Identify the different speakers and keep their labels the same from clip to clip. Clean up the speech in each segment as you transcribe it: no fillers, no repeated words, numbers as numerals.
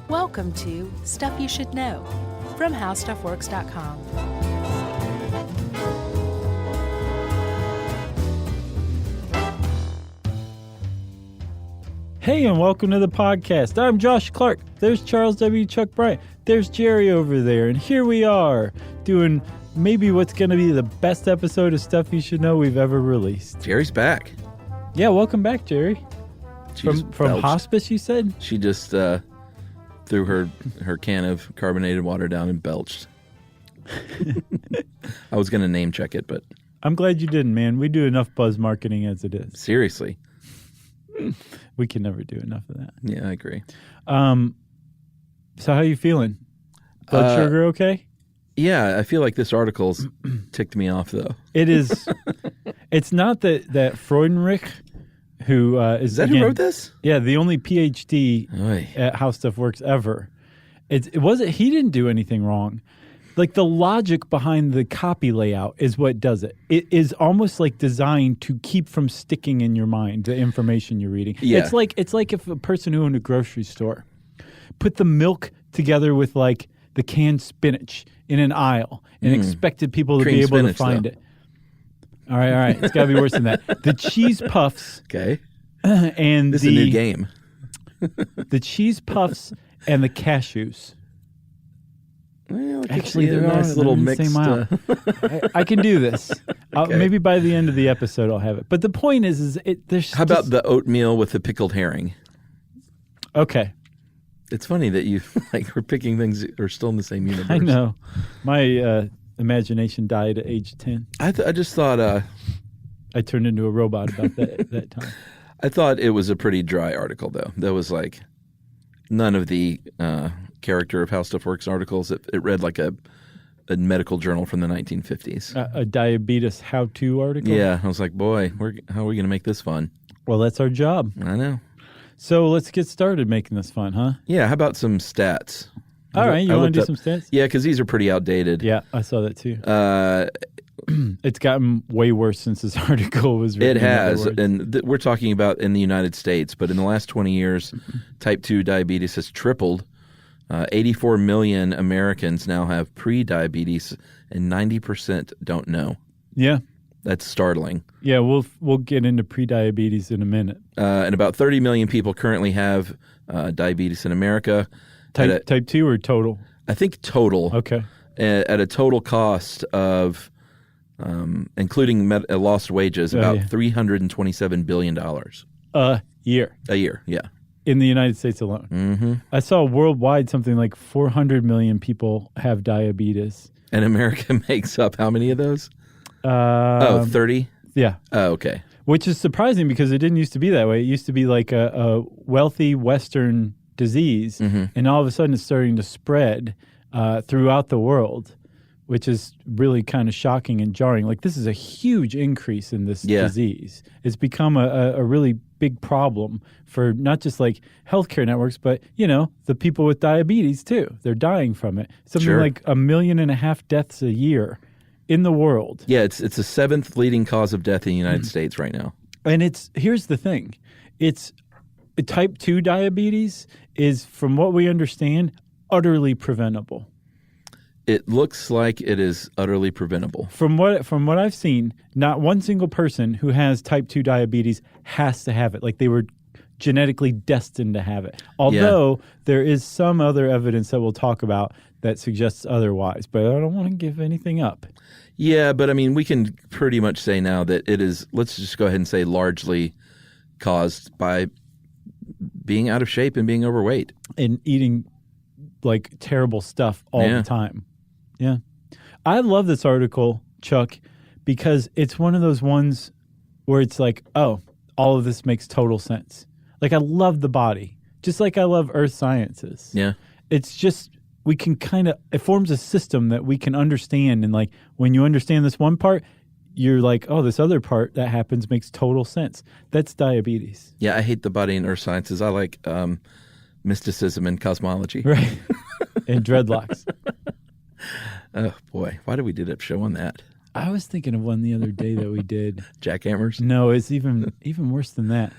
Speaker 1: Welcome to Stuff You Should Know from HowStuffWorks.com.
Speaker 2: Hey, and welcome to the podcast. I'm Josh Clark. There's Charles W. Chuck Bryant. There's Jerry over there. And here we are doing maybe what's going to be the best episode of Stuff You Should Know we've ever released.
Speaker 3: Jerry's back.
Speaker 2: Yeah, welcome back, Jerry. From hospice, you said?
Speaker 3: She just threw her can of carbonated water down and belched. I was going to name check it, but...
Speaker 2: I'm glad you didn't, man. We do enough buzz marketing as it is.
Speaker 3: Seriously.
Speaker 2: We can never do enough of that.
Speaker 3: Yeah, I agree.
Speaker 2: So how you feeling? Blood sugar okay?
Speaker 3: Yeah, I feel like this article's ticked me off, though.
Speaker 2: It is. It's not that Freudenreich, who is
Speaker 3: that
Speaker 2: again,
Speaker 3: who wrote this?
Speaker 2: Yeah, the only PhD at How Stuff Works ever. It wasn't. He didn't do anything wrong. Like the logic behind the copy layout is what does it. It is almost like designed to keep from sticking in your mind the information you're reading.
Speaker 3: Yeah.
Speaker 2: It's like if a person who owned a grocery store put the milk together with like the canned spinach in an aisle and expected people to be able to find it. All right. It's got to be worse than that. The cheese puffs.
Speaker 3: Okay.
Speaker 2: And
Speaker 3: this is a new game.
Speaker 2: The cheese puffs and the cashews.
Speaker 3: Well,
Speaker 2: actually, they're nice little mixed. I can do this.
Speaker 3: Okay.
Speaker 2: Maybe by the end of the episode, I'll have it. But the point is there's.
Speaker 3: How about the oatmeal with the pickled herring?
Speaker 2: Okay.
Speaker 3: It's funny that you we're picking things that are still in the same universe.
Speaker 2: I know. My imagination died at age 10.
Speaker 3: I just thought
Speaker 2: I turned into a robot about that time.
Speaker 3: I thought it was a pretty dry article, though. That was like none of the character of How Stuff Works articles. It read like a medical journal from the 1950s.
Speaker 2: A diabetes how-to article?
Speaker 3: Yeah. I was like, boy, how are we going to make this fun?
Speaker 2: Well, that's our job.
Speaker 3: I know.
Speaker 2: So let's get started making this fun, huh?
Speaker 3: Yeah. How about some stats?
Speaker 2: All right. You want to do some stats?
Speaker 3: Yeah, because these are pretty outdated.
Speaker 2: Yeah, I saw that too. It's gotten way worse since this article was written.
Speaker 3: It has, and we're talking about in the United States, but in the last 20 years, type 2 diabetes has tripled. 84 million Americans now have pre-diabetes, and 90% don't know.
Speaker 2: Yeah.
Speaker 3: That's startling.
Speaker 2: Yeah, we'll get into pre-diabetes in a minute.
Speaker 3: And about 30 million people currently have diabetes in America.
Speaker 2: Type 2 or total?
Speaker 3: I think total.
Speaker 2: Okay.
Speaker 3: At a total cost of, including lost wages, about $327 billion.
Speaker 2: A year.
Speaker 3: A year, yeah.
Speaker 2: In the United States alone.
Speaker 3: Mm-hmm.
Speaker 2: I saw worldwide something like 400 million people have diabetes.
Speaker 3: And America makes up how many of those? 30?
Speaker 2: Yeah.
Speaker 3: Oh, okay.
Speaker 2: Which is surprising because it didn't used to be that way. It used to be like a wealthy Western disease, and all of a sudden it's starting to spread throughout the world, which is really kind of shocking and jarring. Like this is a huge increase in this disease. It's become a really big problem for not just like healthcare networks, but the people with diabetes too. They're dying from it. Something like 1.5 million deaths a year in the world.
Speaker 3: Yeah, it's the 7th leading cause of death in the United States right now.
Speaker 2: And here's the thing. It's type 2 diabetes is, from what we understand, utterly preventable.
Speaker 3: It looks like it is utterly preventable.
Speaker 2: From what I've seen, not one single person who has type 2 diabetes has to have it. Like they were genetically destined to have it. Although there is some other evidence that we'll talk about that suggests otherwise. But I don't want to give anything up.
Speaker 3: Yeah, but I mean, we can pretty much say now that it is, let's just go ahead and say, largely caused by being out of shape and being overweight.
Speaker 2: And eating like terrible stuff all the time. Yeah. I love this article, Chuck, because it's one of those ones where it's like, oh, all of this makes total sense. Like I love the body, just like I love earth sciences.
Speaker 3: Yeah.
Speaker 2: It's just, we can it forms a system that we can understand. And like when you understand this one part, you're like, oh, this other part that happens makes total sense. That's diabetes.
Speaker 3: Yeah, I hate the body and earth sciences. I like mysticism and cosmology.
Speaker 2: Right. And dreadlocks.
Speaker 3: Oh, boy. Why did we do that show on that?
Speaker 2: I was thinking of one the other day that we did.
Speaker 3: Jackhammers?
Speaker 2: No, it's even worse than that.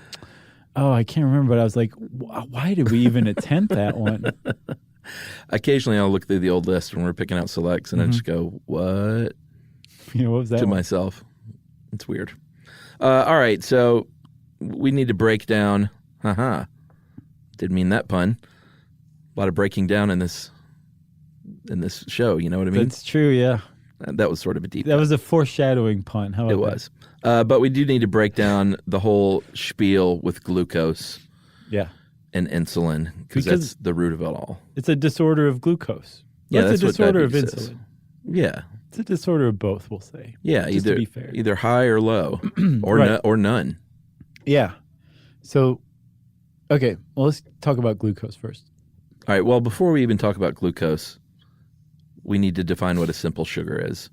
Speaker 2: Oh, I can't remember, but I was like, why did we even attempt that one?
Speaker 3: Occasionally, I'll look through the old list when we're picking out selects, and I just go, "What?"
Speaker 2: What was that
Speaker 3: to
Speaker 2: one?
Speaker 3: myself. It's weird. All right, so we need to break down. Didn't mean that pun. A lot of breaking down in this show. You know what I mean?
Speaker 2: That's true. Yeah,
Speaker 3: That was sort of a deep.
Speaker 2: that was a foreshadowing pun. How about
Speaker 3: It was. But we do need to break down the whole spiel with glucose
Speaker 2: that? Yeah,
Speaker 3: and insulin because that's the root of it all.
Speaker 2: it's a disorder of glucose.
Speaker 3: Yeah,
Speaker 2: It's
Speaker 3: that's
Speaker 2: a
Speaker 3: what
Speaker 2: disorder of
Speaker 3: diabetes
Speaker 2: insulin.
Speaker 3: is. Yeah.
Speaker 2: It's a disorder of both, we'll say.
Speaker 3: Yeah,
Speaker 2: just to be fair.
Speaker 3: either high or low or
Speaker 2: Right.
Speaker 3: or none.
Speaker 2: Yeah. So, okay, well, let's talk about glucose first.
Speaker 3: All right, well, before we even talk about glucose, we need to define what a simple sugar is.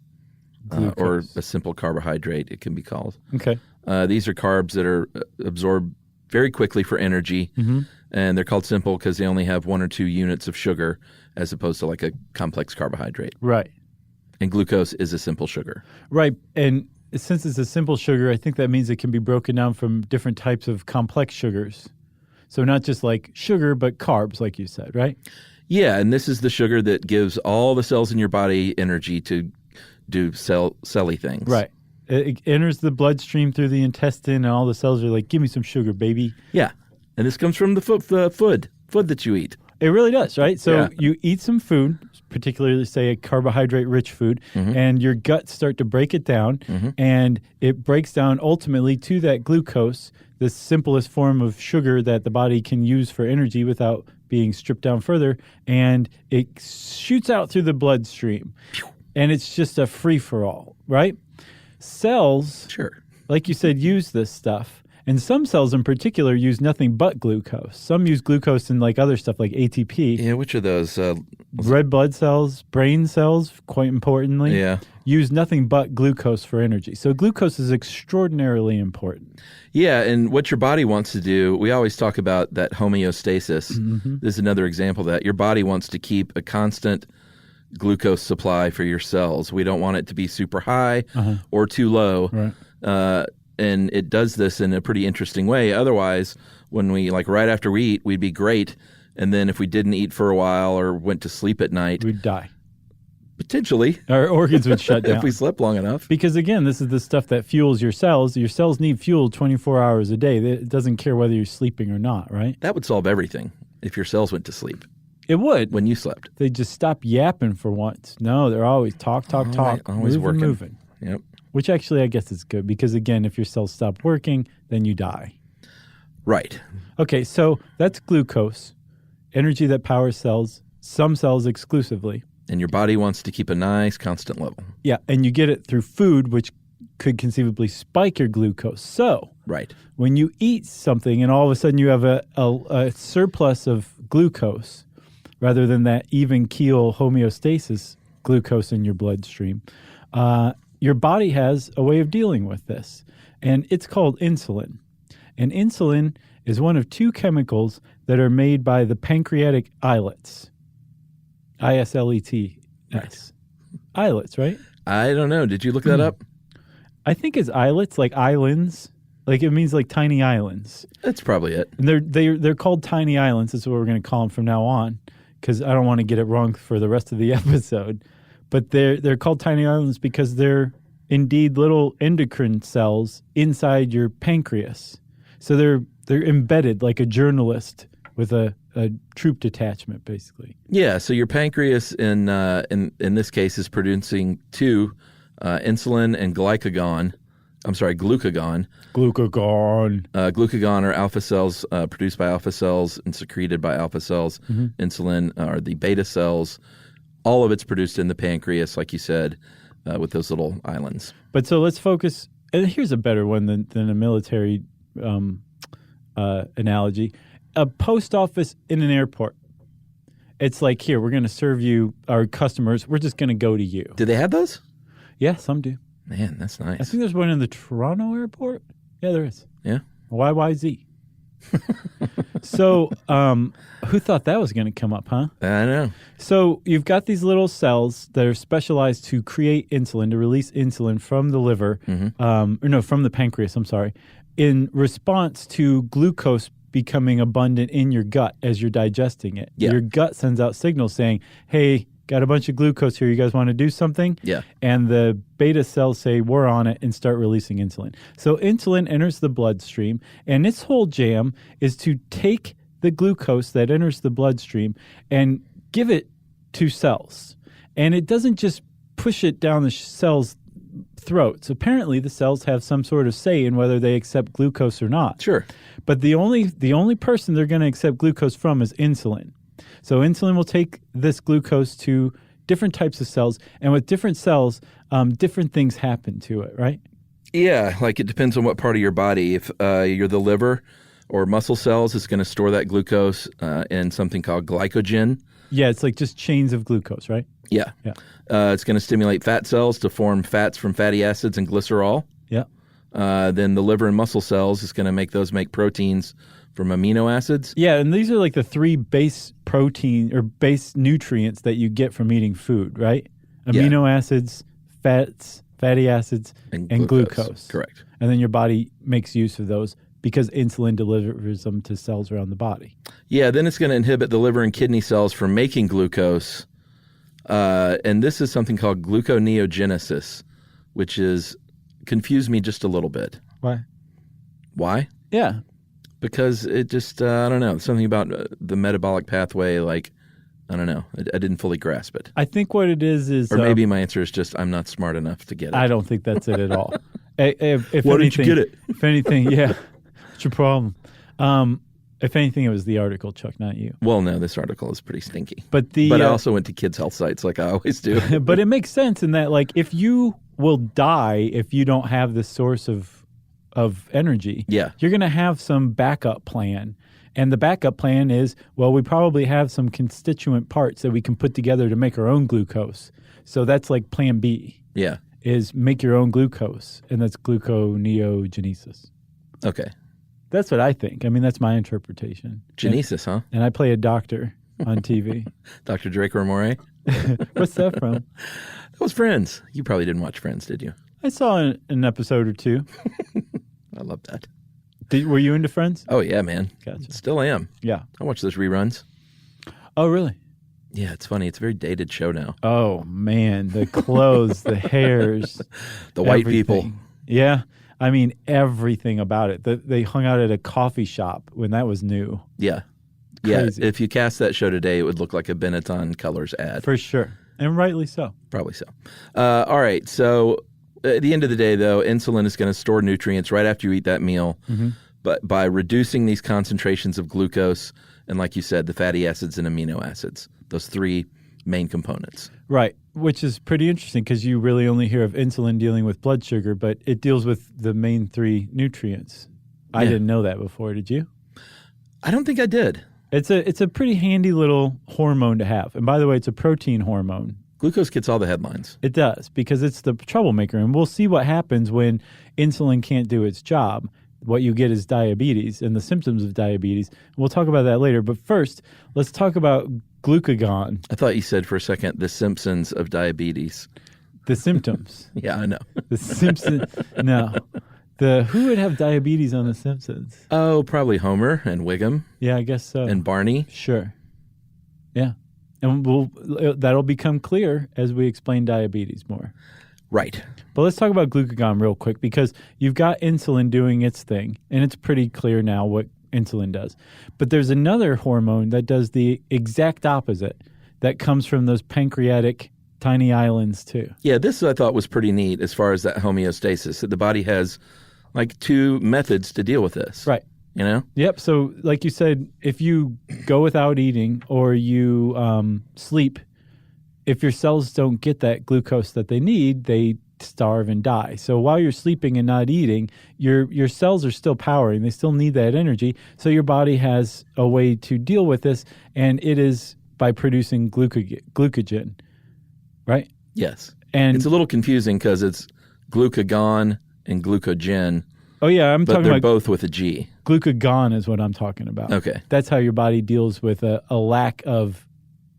Speaker 3: Or
Speaker 2: Glucose.
Speaker 3: a simple carbohydrate, it can be called.
Speaker 2: Okay.
Speaker 3: These are carbs that are absorbed very quickly for energy, and they're called simple because they only have 1 or 2 units of sugar as opposed to like a complex carbohydrate.
Speaker 2: Right.
Speaker 3: And glucose is a simple sugar.
Speaker 2: Right. And since it's a simple sugar, I think that means it can be broken down from different types of complex sugars. So not just like sugar, but carbs, like you said, right?
Speaker 3: Yeah, and this is the sugar that gives all the cells in your body energy to do celly things.
Speaker 2: Right. It enters the bloodstream through the intestine, and all the cells are like, give me some sugar, baby.
Speaker 3: Yeah, and this comes from the food that you eat.
Speaker 2: It really does, right? So
Speaker 3: Yeah.
Speaker 2: you eat some food, particularly, say, a carbohydrate-rich food, and your guts start to break it down, and it breaks down ultimately to that glucose, the simplest form of sugar that the body can use for energy without being stripped down further, and it shoots out through the bloodstream. And it's just a free-for-all, right? Cells,
Speaker 3: Sure.
Speaker 2: like you said, use this stuff. And some cells in particular use nothing but glucose. Some use glucose in like other stuff like ATP.
Speaker 3: Yeah, which of those?
Speaker 2: Red blood cells, brain cells, quite importantly,
Speaker 3: Yeah.
Speaker 2: use nothing but glucose for energy. So glucose is extraordinarily important.
Speaker 3: Yeah, and what your body wants to do, we always talk about that homeostasis. This is another example of that. Your body wants to keep a constant glucose supply for your cells. We don't want it to be super high or too low.
Speaker 2: Right.
Speaker 3: And it does this in a pretty interesting way. Otherwise, when we, like right after we eat, we'd be great. And then if we didn't eat for a while or went to sleep at night,
Speaker 2: We'd die.
Speaker 3: potentially,
Speaker 2: Our organs would shut down.
Speaker 3: if we slept long enough.
Speaker 2: Because again, this is the stuff that fuels your cells. Your cells need fuel 24 hours a day. It doesn't care whether you're sleeping or not, right?
Speaker 3: That would solve everything if your cells went to sleep
Speaker 2: It would.
Speaker 3: when you slept.
Speaker 2: They just stop yapping for once. No, they're always talk, talk,
Speaker 3: Always working.
Speaker 2: moving.
Speaker 3: Yep.
Speaker 2: Which actually I guess is good because, again, if your cells stop working, then you die.
Speaker 3: Right.
Speaker 2: Okay, so that's glucose, energy that powers cells, some cells exclusively.
Speaker 3: And your body wants to keep a nice constant level.
Speaker 2: Yeah, and you get it through food, which could conceivably spike your glucose. So
Speaker 3: Right.
Speaker 2: when you eat something and all of a sudden you have a surplus of glucose rather than that even keel homeostasis glucose in your bloodstream, your body has a way of dealing with this, and it's called insulin. And insulin is one of 2 chemicals that are made by the pancreatic islets. ISLETS. Islets, right?
Speaker 3: I don't know. Did you look that up?
Speaker 2: I think it's islets, like islands. Like it means like tiny islands.
Speaker 3: That's probably it.
Speaker 2: And they're called tiny islands. That's what we're going to call them from now on, because I don't want to get it wrong for the rest of the episode. But they're called tiny islands because they're indeed little endocrine cells inside your pancreas. So they're embedded like a journalist with a troop detachment, basically.
Speaker 3: Yeah. So your pancreas in this case is producing 2, insulin and glucagon.
Speaker 2: Glucagon.
Speaker 3: Glucagon are alpha cells produced by alpha cells and secreted by alpha cells. Insulin are the beta cells. All of it's produced in the pancreas, like you said, with those little islands.
Speaker 2: But so let's focus. And here's a better one than a military analogy. A post office in an airport. It's like, here, we're going to serve you, our customers. We're just going to go to you.
Speaker 3: Do they have those?
Speaker 2: Yeah, some do.
Speaker 3: Man, that's nice.
Speaker 2: I think there's one in the Toronto airport. Yeah, there is.
Speaker 3: Yeah.
Speaker 2: YYZ. So who thought that was going to come up, huh?
Speaker 3: I know.
Speaker 2: So you've got these little cells that are specialized to create insulin, to release insulin from the liver, from the pancreas, I'm sorry. in response to glucose becoming abundant in your gut as you're digesting it.
Speaker 3: Yeah.
Speaker 2: Your gut sends out signals saying, hey, got a bunch of glucose here. You guys want to do something?
Speaker 3: Yeah.
Speaker 2: And the beta cells say, we're on it, and start releasing insulin. So insulin enters the bloodstream, and its whole jam is to take the glucose that enters the bloodstream and give it to cells. And it doesn't just push it down the cells' throats. Apparently, the cells have some sort of say in whether they accept glucose or not.
Speaker 3: Sure.
Speaker 2: But the only person they're going to accept glucose from is insulin. So insulin will take this glucose to different types of cells, and with different cells, different things happen to it, right?
Speaker 3: Yeah, like it depends on what part of your body. If you're the liver or muscle cells, it's going to store that glucose in something called glycogen.
Speaker 2: Yeah, it's like just chains of glucose, right?
Speaker 3: Yeah.
Speaker 2: Yeah.
Speaker 3: It's going to stimulate fat cells to form fats from fatty acids and glycerol.
Speaker 2: Yeah.
Speaker 3: Then the liver and muscle cells is going to make proteins from amino acids.
Speaker 2: Yeah, and these are like the three base protein or base nutrients that you get from eating food, right? Amino acids, fats, fatty acids, and glucose.
Speaker 3: Correct.
Speaker 2: And then your body makes use of those because insulin delivers them to cells around the body.
Speaker 3: Yeah, then it's going to inhibit the liver and kidney cells from making glucose. And this is something called gluconeogenesis, which is confused me just a little bit.
Speaker 2: Why?
Speaker 3: Why?
Speaker 2: Yeah.
Speaker 3: Because it just, I don't know, something about the metabolic pathway, like, I don't know. I didn't fully grasp it.
Speaker 2: I think what it is...
Speaker 3: Or maybe my answer is just I'm not smart enough to get it.
Speaker 2: I don't think that's it at all. If
Speaker 3: Why
Speaker 2: anything,
Speaker 3: didn't you get it?
Speaker 2: If anything, yeah. What's your problem? If anything, it was the article, Chuck, not you.
Speaker 3: Well, no, this article is pretty stinky.
Speaker 2: But
Speaker 3: I also went to kids' health sites like I always do.
Speaker 2: But it makes sense in that, like, if you will die if you don't have this source of energy,
Speaker 3: Yeah.
Speaker 2: you're going to have some backup plan. And the backup plan is, well, we probably have some constituent parts that we can put together to make our own glucose. So that's like plan B.
Speaker 3: Yeah.
Speaker 2: Is make your own glucose, and that's gluconeogenesis.
Speaker 3: Okay.
Speaker 2: That's what I think. I mean, that's my interpretation.
Speaker 3: Genesis, huh?
Speaker 2: And I play a doctor on TV.
Speaker 3: Dr. Draco Moray?
Speaker 2: What's that from?
Speaker 3: That was Friends. You probably didn't watch Friends, did you?
Speaker 2: I saw an episode or two.
Speaker 3: I love that.
Speaker 2: Were you into Friends?
Speaker 3: Oh, yeah, man.
Speaker 2: Gotcha.
Speaker 3: Still am.
Speaker 2: Yeah.
Speaker 3: I watch those reruns.
Speaker 2: Oh, really?
Speaker 3: Yeah, it's funny. It's a very dated show now.
Speaker 2: Oh, man. The clothes, the hairs.
Speaker 3: The white
Speaker 2: everything.
Speaker 3: people.
Speaker 2: Yeah. I mean, everything about it. They hung out at a coffee shop when that was new.
Speaker 3: Yeah.
Speaker 2: Crazy.
Speaker 3: Yeah. If you cast that show today, it would look like a Benetton Colors ad.
Speaker 2: For sure. And rightly so.
Speaker 3: Probably so. All right. So at the end of the day, though, insulin is going to store nutrients right after you eat that meal.
Speaker 2: Mm-hmm.
Speaker 3: But by reducing these concentrations of glucose and, like you said, the fatty acids and amino acids, those three main components.
Speaker 2: Right, which is pretty interesting because you really only hear of insulin dealing with blood sugar, but it deals with the main three nutrients. I didn't know that before. Did you?
Speaker 3: I don't think I did.
Speaker 2: It's a pretty handy little hormone to have. And by the way, it's a protein hormone.
Speaker 3: Glucose gets all the headlines.
Speaker 2: It does, because it's the troublemaker. And we'll see what happens when insulin can't do its job. What you get is diabetes and the symptoms of diabetes. We'll talk about that later. But first, let's talk about glucagon.
Speaker 3: I thought you said for a second the Simpsons of diabetes.
Speaker 2: The symptoms.
Speaker 3: Yeah, I know.
Speaker 2: The Simpsons. No. Who would have diabetes on The Simpsons?
Speaker 3: Oh, probably Homer and Wiggum.
Speaker 2: Yeah, I guess so.
Speaker 3: And Barney.
Speaker 2: Sure. Yeah. And that'll become clear as we explain diabetes more.
Speaker 3: Right.
Speaker 2: But let's talk about glucagon real quick, because you've got insulin doing its thing, and it's pretty clear now what insulin does. But there's another hormone that does the exact opposite that comes from those pancreatic tiny islands too.
Speaker 3: Yeah, this I thought was pretty neat as far as that homeostasis, that the body has like two methods to deal with this.
Speaker 2: Right.
Speaker 3: You know?
Speaker 2: Yep. So like you said, if you go without eating or you sleep, if your cells don't get that glucose that they need, they starve and die. So while you're sleeping and not eating, your cells are still powering. They still need that energy. So your body has a way to deal with this, and it is by producing glucagon, right?
Speaker 3: Yes.
Speaker 2: And
Speaker 3: it's a little confusing because it's glucagon and glucogen.
Speaker 2: Oh, yeah, I'm
Speaker 3: but
Speaker 2: talking
Speaker 3: they're
Speaker 2: about
Speaker 3: both with a G.
Speaker 2: Glucagon is what I'm talking about.
Speaker 3: Okay.
Speaker 2: That's how your body deals with a lack of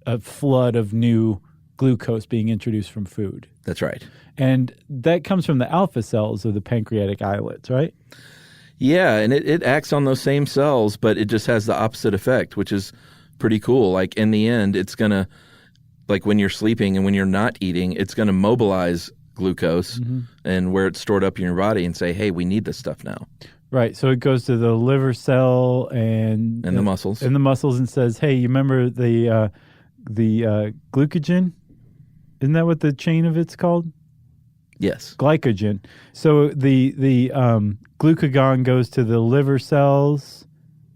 Speaker 2: a flood of new glucose being introduced from food.
Speaker 3: That's right.
Speaker 2: And that comes from the alpha cells of the pancreatic islets, right?
Speaker 3: Yeah, and it acts on those same cells, but it just has the opposite effect, which is pretty cool. Like in the end, it's going to, like when you're sleeping and when you're not eating, it's going to mobilize glucose and where it's stored up in your body and say, hey, we need this stuff now.
Speaker 2: Right. So it goes to the liver cell and
Speaker 3: the muscles.
Speaker 2: And the muscles and says, hey, you remember the glucagon? Isn't that what the chain of it's called?
Speaker 3: Yes.
Speaker 2: Glycogen. So the glucagon goes to the liver cells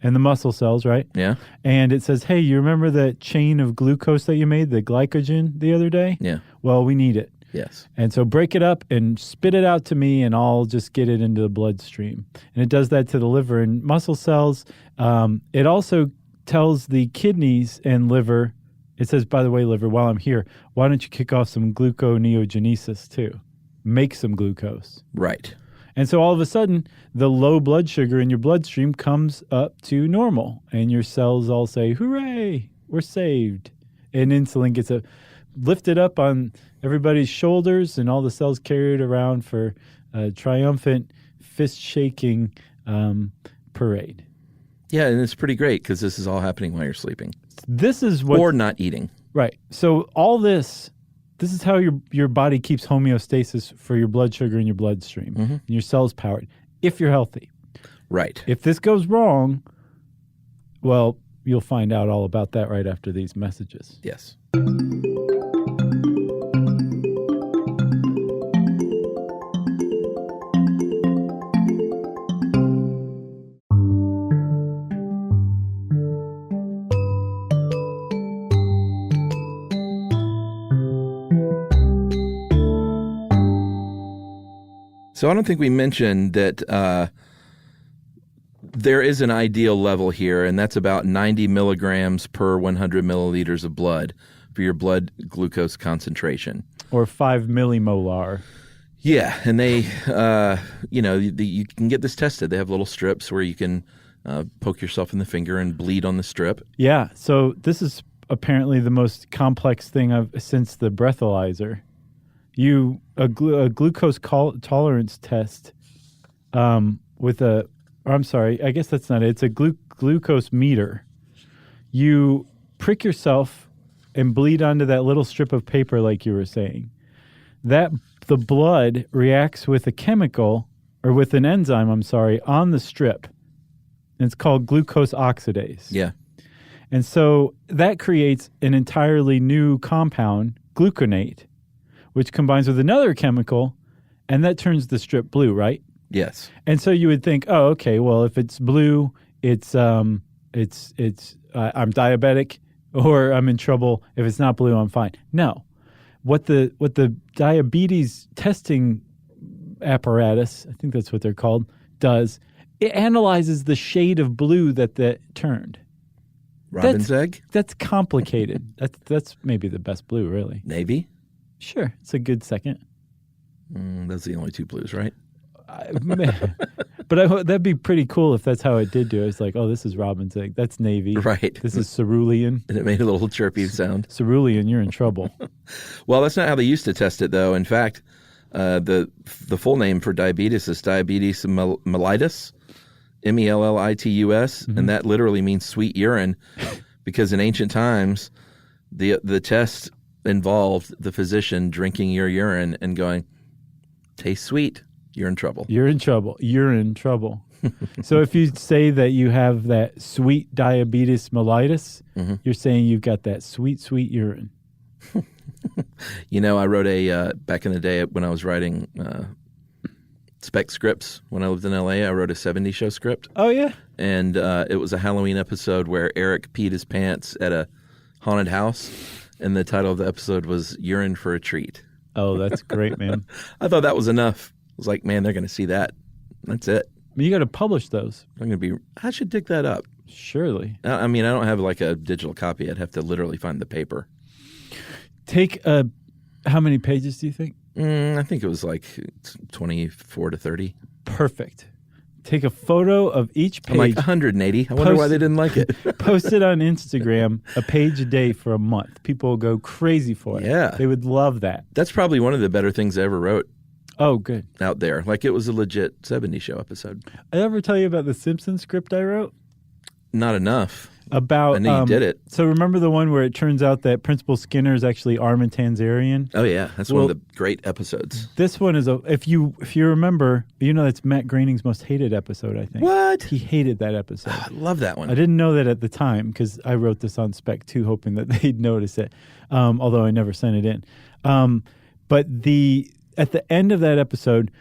Speaker 2: and the muscle cells, right?
Speaker 3: Yeah.
Speaker 2: And it says, hey, you remember that chain of glucose that you made, the glycogen, the other day?
Speaker 3: Yeah.
Speaker 2: Well, we need it.
Speaker 3: Yes.
Speaker 2: And so break it up and spit it out to me, and I'll just get it into the bloodstream. And it does that to the liver and muscle cells. It also tells the kidneys and liver, it says, by the way, liver, while I'm here, why don't you kick off some gluconeogenesis too? Make some glucose.
Speaker 3: Right.
Speaker 2: And so all of a sudden, the low blood sugar in your bloodstream comes up to normal, and your cells all say, hooray, we're saved. And insulin gets lifted up on everybody's shoulders, and all the cells carried around for a triumphant, fist-shaking parade.
Speaker 3: Yeah, and it's pretty great because this is all happening while you're sleeping.
Speaker 2: This is what...
Speaker 3: Or not eating.
Speaker 2: Right. So all this is how your body keeps homeostasis for your blood sugar in your bloodstream. And your cells powered, if you're healthy.
Speaker 3: Right.
Speaker 2: If this goes wrong, well, you'll find out all about that right after these messages.
Speaker 3: Yes. So I don't think we mentioned that there is an ideal level here, and that's about 90 milligrams per 100 milliliters of blood for your blood glucose concentration.
Speaker 2: Or 5 millimolar.
Speaker 3: Yeah, and they, you can get this tested. They have little strips where you can poke yourself in the finger and bleed on the strip.
Speaker 2: Yeah, so this is apparently the most complex thing since the breathalyzer. A glucose tolerance test with I guess that's not it. It's a glucose meter. You prick yourself and bleed onto that little strip of paper like you were saying. The blood reacts with a chemical, or with an enzyme, on the strip. And it's called glucose oxidase.
Speaker 3: Yeah.
Speaker 2: And so that creates an entirely new compound, gluconate, which combines with another chemical, and that turns the strip blue, right?
Speaker 3: Yes.
Speaker 2: And so you would think, oh, okay, well, if it's blue, it's I'm diabetic, or I'm in trouble. If it's not blue, I'm fine. No, what the diabetes testing apparatus, I think that's what they're called, does, it analyzes the shade of blue that turned.
Speaker 3: Robin's egg?
Speaker 2: That's complicated. That's maybe the best blue, really.
Speaker 3: Navy?
Speaker 2: Sure, it's a good second.
Speaker 3: That's the only two blues, right?
Speaker 2: But that'd be pretty cool if that's how it did do it. It's like, oh, this is Robin's egg. That's Navy.
Speaker 3: Right.
Speaker 2: This is cerulean.
Speaker 3: And it made a little chirpy sound.
Speaker 2: Cerulean, you're in trouble.
Speaker 3: Well, that's not how they used to test it, though. In fact, the full name for diabetes is diabetes mellitus, mellitus, and that literally means sweet urine, because in ancient times, the test involved the physician drinking your urine and going, tastes sweet, you're in trouble.
Speaker 2: You're in trouble. You're in trouble. So if you say that you have that sweet diabetes mellitus, you're saying you've got that sweet, sweet urine.
Speaker 3: I wrote back in the day when I was writing spec scripts when I lived in L.A., I wrote a 70s show script.
Speaker 2: Oh, yeah?
Speaker 3: And it was a Halloween episode where Eric peed his pants at a haunted house. And the title of the episode was Urine for a Treat.
Speaker 2: Oh, that's great, man.
Speaker 3: I thought that was enough. I was like, man, they're going to see that. That's it.
Speaker 2: You got to publish those.
Speaker 3: I should dig that up.
Speaker 2: Surely.
Speaker 3: I mean, I don't have like a digital copy. I'd have to literally find the paper.
Speaker 2: Take, how many pages do you think?
Speaker 3: I think it was like 24 to 30.
Speaker 2: Perfect. Take a photo of each page.
Speaker 3: I'm like 180. I wonder why they didn't like it.
Speaker 2: Post it on Instagram, a page a day for a month. People will go crazy for it.
Speaker 3: Yeah.
Speaker 2: They would love that.
Speaker 3: That's probably one of the better things I ever wrote.
Speaker 2: Oh, good.
Speaker 3: out there. Like it was a legit 70s show episode.
Speaker 2: I ever tell you about the Simpsons script I wrote?
Speaker 3: Not enough.
Speaker 2: About
Speaker 3: I knew you did it.
Speaker 2: So remember the one where it turns out that Principal Skinner is actually Armin Tanzarian?
Speaker 3: Oh yeah, that's one of the great episodes.
Speaker 2: This one is if you remember, that's Matt Groening's most hated episode, I think.
Speaker 3: What?
Speaker 2: He hated that episode.
Speaker 3: I love that one.
Speaker 2: I didn't know that at the time because I wrote this on spec too, hoping that they'd notice it. Although I never sent it in. But at the end of that episode,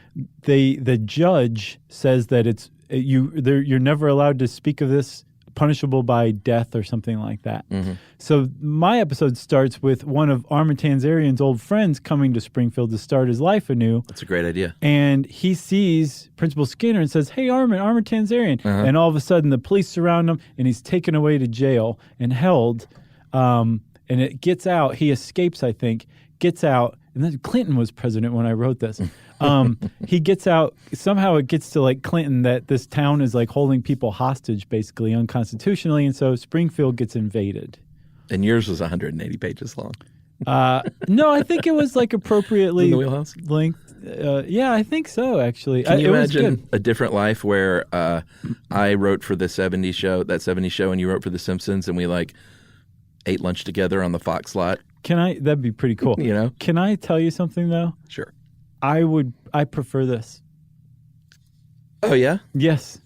Speaker 2: the judge says that you're never allowed to speak of this, punishable by death or something like that. Mm-hmm. So my episode starts with one of Armin Tanzarian's old friends coming to Springfield to start his life anew.
Speaker 3: That's a great idea.
Speaker 2: And he sees Principal Skinner and says, "Hey, Armin Tanzarian." Uh-huh. And all of a sudden the police surround him and he's taken away to jail and held. And it gets out. He escapes, I think, gets out. And then Clinton was president when I wrote this. He gets out. Somehow it gets to like Clinton that this town is like holding people hostage, basically unconstitutionally. And so Springfield gets invaded.
Speaker 3: And yours was 180 pages long.
Speaker 2: No, I think it was like appropriately
Speaker 3: in the wheelhouse
Speaker 2: length. Yeah, I think so, actually.
Speaker 3: Can you imagine a different life where I wrote for the 70s show, and you wrote for The Simpsons, and we like ate lunch together on the Fox lot?
Speaker 2: That'd be pretty cool. Can I tell you something though?
Speaker 3: Sure.
Speaker 2: I prefer this.
Speaker 3: Oh yeah?
Speaker 2: Yes.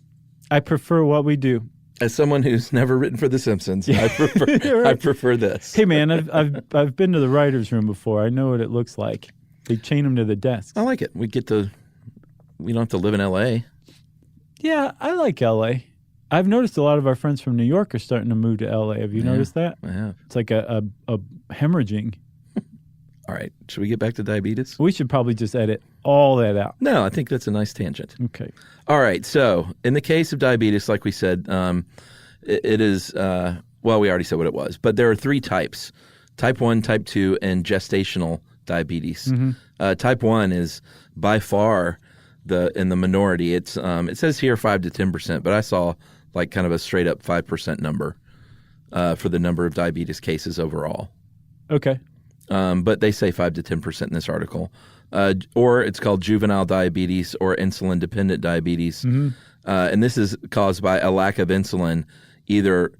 Speaker 2: I prefer what we do.
Speaker 3: As someone who's never written for The Simpsons, I prefer
Speaker 2: right.
Speaker 3: I prefer this.
Speaker 2: Hey man, I've been to the writer's room before. I know what it looks like. They chain them to the desks.
Speaker 3: I like it. We don't have to live in LA.
Speaker 2: Yeah, I like LA. I've noticed a lot of our friends from New York are starting to move to LA. Have you noticed that?
Speaker 3: I have.
Speaker 2: It's like a hemorrhaging.
Speaker 3: All right. Should we get back to diabetes?
Speaker 2: We should probably just edit all that out.
Speaker 3: No, I think that's a nice tangent.
Speaker 2: Okay.
Speaker 3: All right. So in the case of diabetes, like we said, it is, we already said what it was, but there are three types: type 1, type 2, and gestational diabetes. Mm-hmm. Type 1 is by far in the minority. It's it says here 5 to 10%, but I saw like kind of a straight up 5% number for the number of diabetes cases overall.
Speaker 2: Okay.
Speaker 3: But they say 5 to 10% in this article. Or it's called juvenile diabetes or insulin-dependent diabetes. Mm-hmm. And this is caused by a lack of insulin, either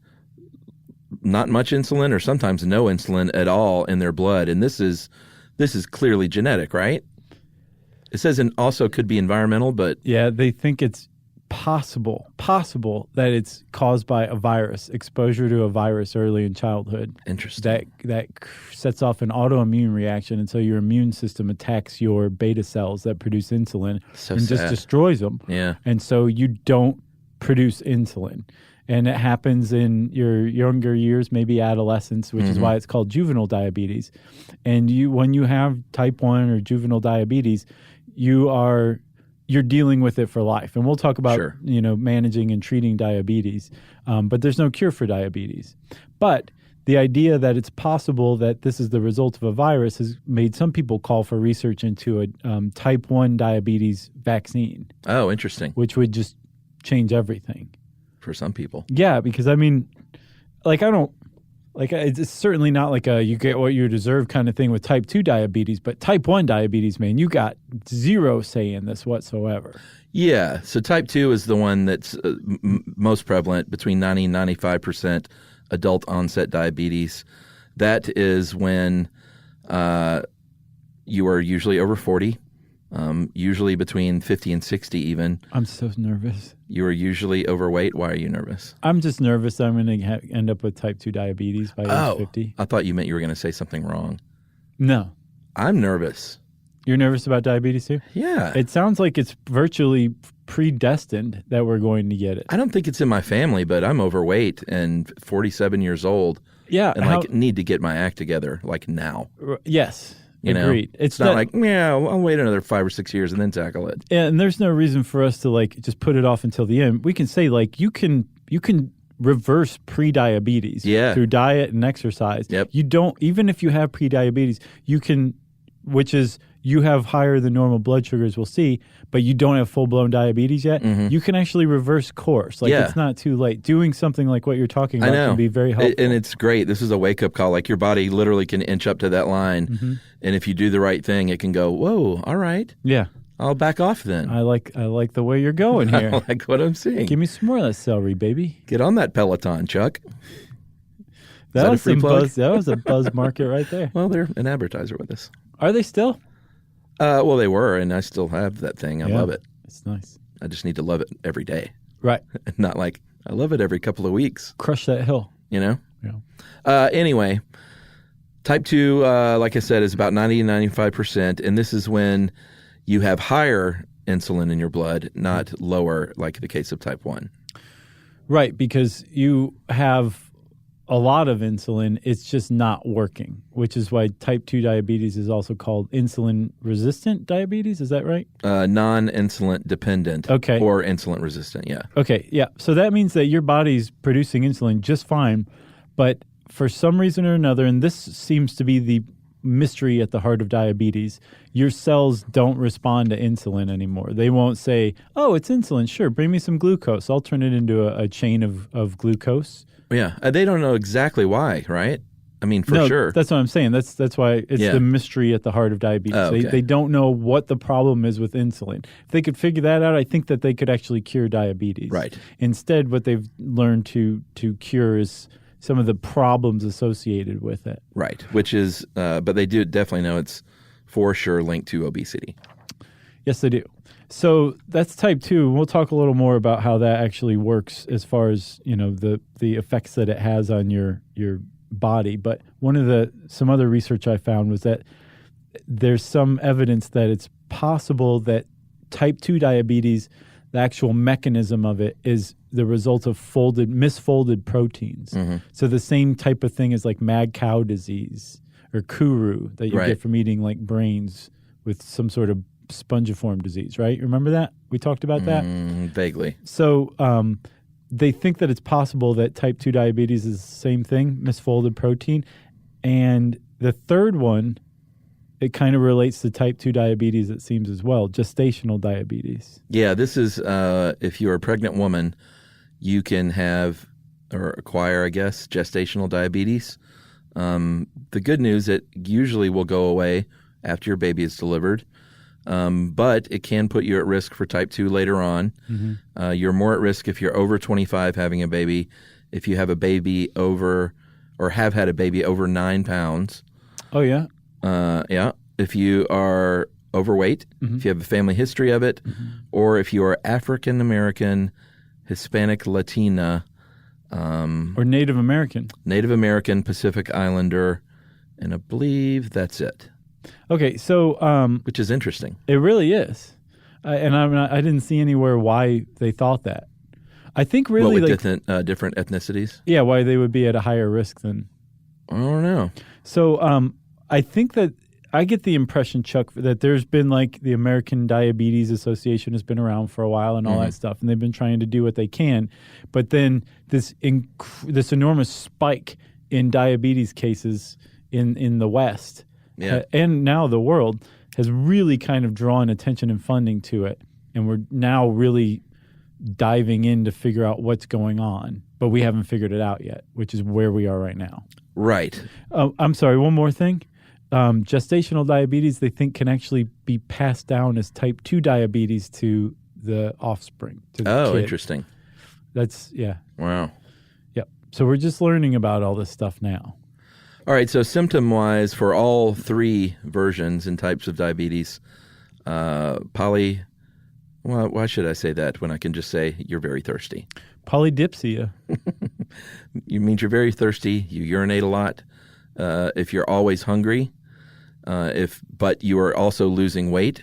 Speaker 3: not much insulin or sometimes no insulin at all in their blood. And this is clearly genetic, right? It says it also could be environmental, but... Yeah,
Speaker 2: they think it's possible that it's caused by a virus, exposure to a virus early in childhood.
Speaker 3: Interesting.
Speaker 2: That sets off an autoimmune reaction, and so your immune system attacks your beta cells that produce insulin just destroys them.
Speaker 3: Yeah.
Speaker 2: And so you don't produce insulin. And it happens in your younger years, maybe adolescence, which is why it's called juvenile diabetes. And when you have type 1 or juvenile diabetes, you're dealing with it for life. And we'll talk about, managing and treating diabetes. But there's no cure for diabetes. But the idea that it's possible that this is the result of a virus has made some people call for research into a type 1 diabetes vaccine.
Speaker 3: Oh, interesting.
Speaker 2: Which would just change everything.
Speaker 3: For some people.
Speaker 2: Yeah, because it's certainly not like a you get what you deserve kind of thing with type 2 diabetes, but type 1 diabetes, man, you got zero say in this whatsoever.
Speaker 3: Yeah, so type 2 is the one that's most prevalent, between 90 and 95% adult onset diabetes. That is when you are usually over 40, usually between 50 and 60 even.
Speaker 2: I'm so nervous.
Speaker 3: You are usually overweight. Why are you nervous?
Speaker 2: I'm just nervous I'm going to end up with type 2 diabetes by age 50.
Speaker 3: I thought you meant you were going to say something wrong.
Speaker 2: No.
Speaker 3: I'm nervous.
Speaker 2: You're nervous about diabetes too?
Speaker 3: Yeah.
Speaker 2: It sounds like it's virtually predestined that we're going to get it.
Speaker 3: I don't think it's in my family, but I'm overweight and 47 years old.
Speaker 2: Yeah.
Speaker 3: And need to get my act together like now.
Speaker 2: Yes. Agreed.
Speaker 3: It's not like, I'll wait another 5 or 6 years and then tackle it.
Speaker 2: And there's no reason for us to just put it off until the end. We can say you can reverse prediabetes through diet and exercise.
Speaker 3: Yep.
Speaker 2: You don't, even if you have prediabetes, you can which is you have higher than normal blood sugars, we'll see, but you don't have full-blown diabetes yet, you can actually reverse course. Like, it's not too late. Doing something like what you're talking about can be very helpful.
Speaker 3: And it's great. This is a wake-up call. Like, your body literally can inch up to that line, and if you do the right thing, it can go, whoa, all right.
Speaker 2: Yeah.
Speaker 3: I'll back off then.
Speaker 2: I like the way you're going here.
Speaker 3: I like what I'm seeing.
Speaker 2: Give me some more of that celery, baby.
Speaker 3: Get on that Peloton, Chuck.
Speaker 2: That was some buzz. That was a buzz market right there.
Speaker 3: Well, they're an advertiser with us.
Speaker 2: Are they still?
Speaker 3: Well, they were, and I still have that thing. I love it.
Speaker 2: It's nice.
Speaker 3: I just need to love it every day.
Speaker 2: Right.
Speaker 3: Not like I love it every couple of weeks.
Speaker 2: Crush that hill.
Speaker 3: You know?
Speaker 2: Yeah.
Speaker 3: Anyway, type 2, like I said, is about 90 to 95%, and this is when you have higher insulin in your blood, not lower, like the case of type 1. Right,
Speaker 2: because you have a lot of insulin, it's just not working, which is why type 2 diabetes is also called insulin-resistant diabetes. Is that right?
Speaker 3: Non-insulin dependent.
Speaker 2: Okay.
Speaker 3: Or insulin-resistant, yeah.
Speaker 2: Okay, yeah. So that means that your body's producing insulin just fine, but for some reason or another, and this seems to be the mystery at the heart of diabetes, your cells don't respond to insulin anymore. They won't say, oh, it's insulin. Sure, bring me some glucose. I'll turn it into a chain of glucose.
Speaker 3: Yeah, they don't know exactly why, right? I mean, for sure.
Speaker 2: That's what I'm saying. That's why it's the mystery at the heart of diabetes.
Speaker 3: Oh, okay.
Speaker 2: They don't know what the problem is with insulin. If they could figure that out, I think that they could actually cure diabetes.
Speaker 3: Right.
Speaker 2: Instead, what they've learned to cure is some of the problems associated with it.
Speaker 3: Right, which is, but they do definitely know it's for sure linked to obesity.
Speaker 2: Yes, they do. So that's type 2. We'll talk a little more about how that actually works as far as, the effects that it has on your body. But some other research I found was that there's some evidence that it's possible that type 2 diabetes, the actual mechanism of it, is the result of misfolded proteins. Mm-hmm. So the same type of thing as like mad cow disease or kuru that you get from eating like brains with some sort of spongiform disease, right? Remember that? We talked about that?
Speaker 3: Vaguely.
Speaker 2: So they think that it's possible that type 2 diabetes is the same thing, misfolded protein. And the third one, it kind of relates to type 2 diabetes, it seems, as well, gestational diabetes.
Speaker 3: Yeah, this is if you're a pregnant woman, you can have or acquire, I guess, gestational diabetes. The good news, it usually will go away after your baby is delivered. But it can put you at risk for type 2 later on. Mm-hmm. You're more at risk if you're over 25 having a baby, if you have a baby over or have had a baby over 9 pounds.
Speaker 2: Oh, yeah?
Speaker 3: Yeah. If you are overweight, if you have a family history of it, or if you are African American, Hispanic, Latina.
Speaker 2: Or Native American.
Speaker 3: Native American, Pacific Islander, and I believe that's it.
Speaker 2: Okay, so
Speaker 3: which is interesting.
Speaker 2: It really is, I didn't see anywhere why they thought that. I think really
Speaker 3: with different ethnicities.
Speaker 2: Yeah, why they would be at a higher risk than.
Speaker 3: I don't know.
Speaker 2: So I think that I get the impression, Chuck, that there's been like the American Diabetes Association has been around for a while and all that stuff, and they've been trying to do what they can, but then this enormous spike in diabetes cases in the West.
Speaker 3: Yeah.
Speaker 2: And now the world has really kind of drawn attention and funding to it. And we're now really diving in to figure out what's going on. But we haven't figured it out yet, which is where we are right now.
Speaker 3: Right.
Speaker 2: I'm sorry, one more thing. Gestational diabetes, they think, can actually be passed down as type 2 diabetes to the offspring. To the kid.
Speaker 3: Interesting.
Speaker 2: That's, yeah.
Speaker 3: Wow.
Speaker 2: Yep. So we're just learning about all this stuff now.
Speaker 3: All right, so symptom-wise, for all 3 versions and types of diabetes, why should I say that when I can just say you're very thirsty?
Speaker 2: Polydipsia.
Speaker 3: You means you're very thirsty, you urinate a lot, if you're always hungry, but you are also losing weight,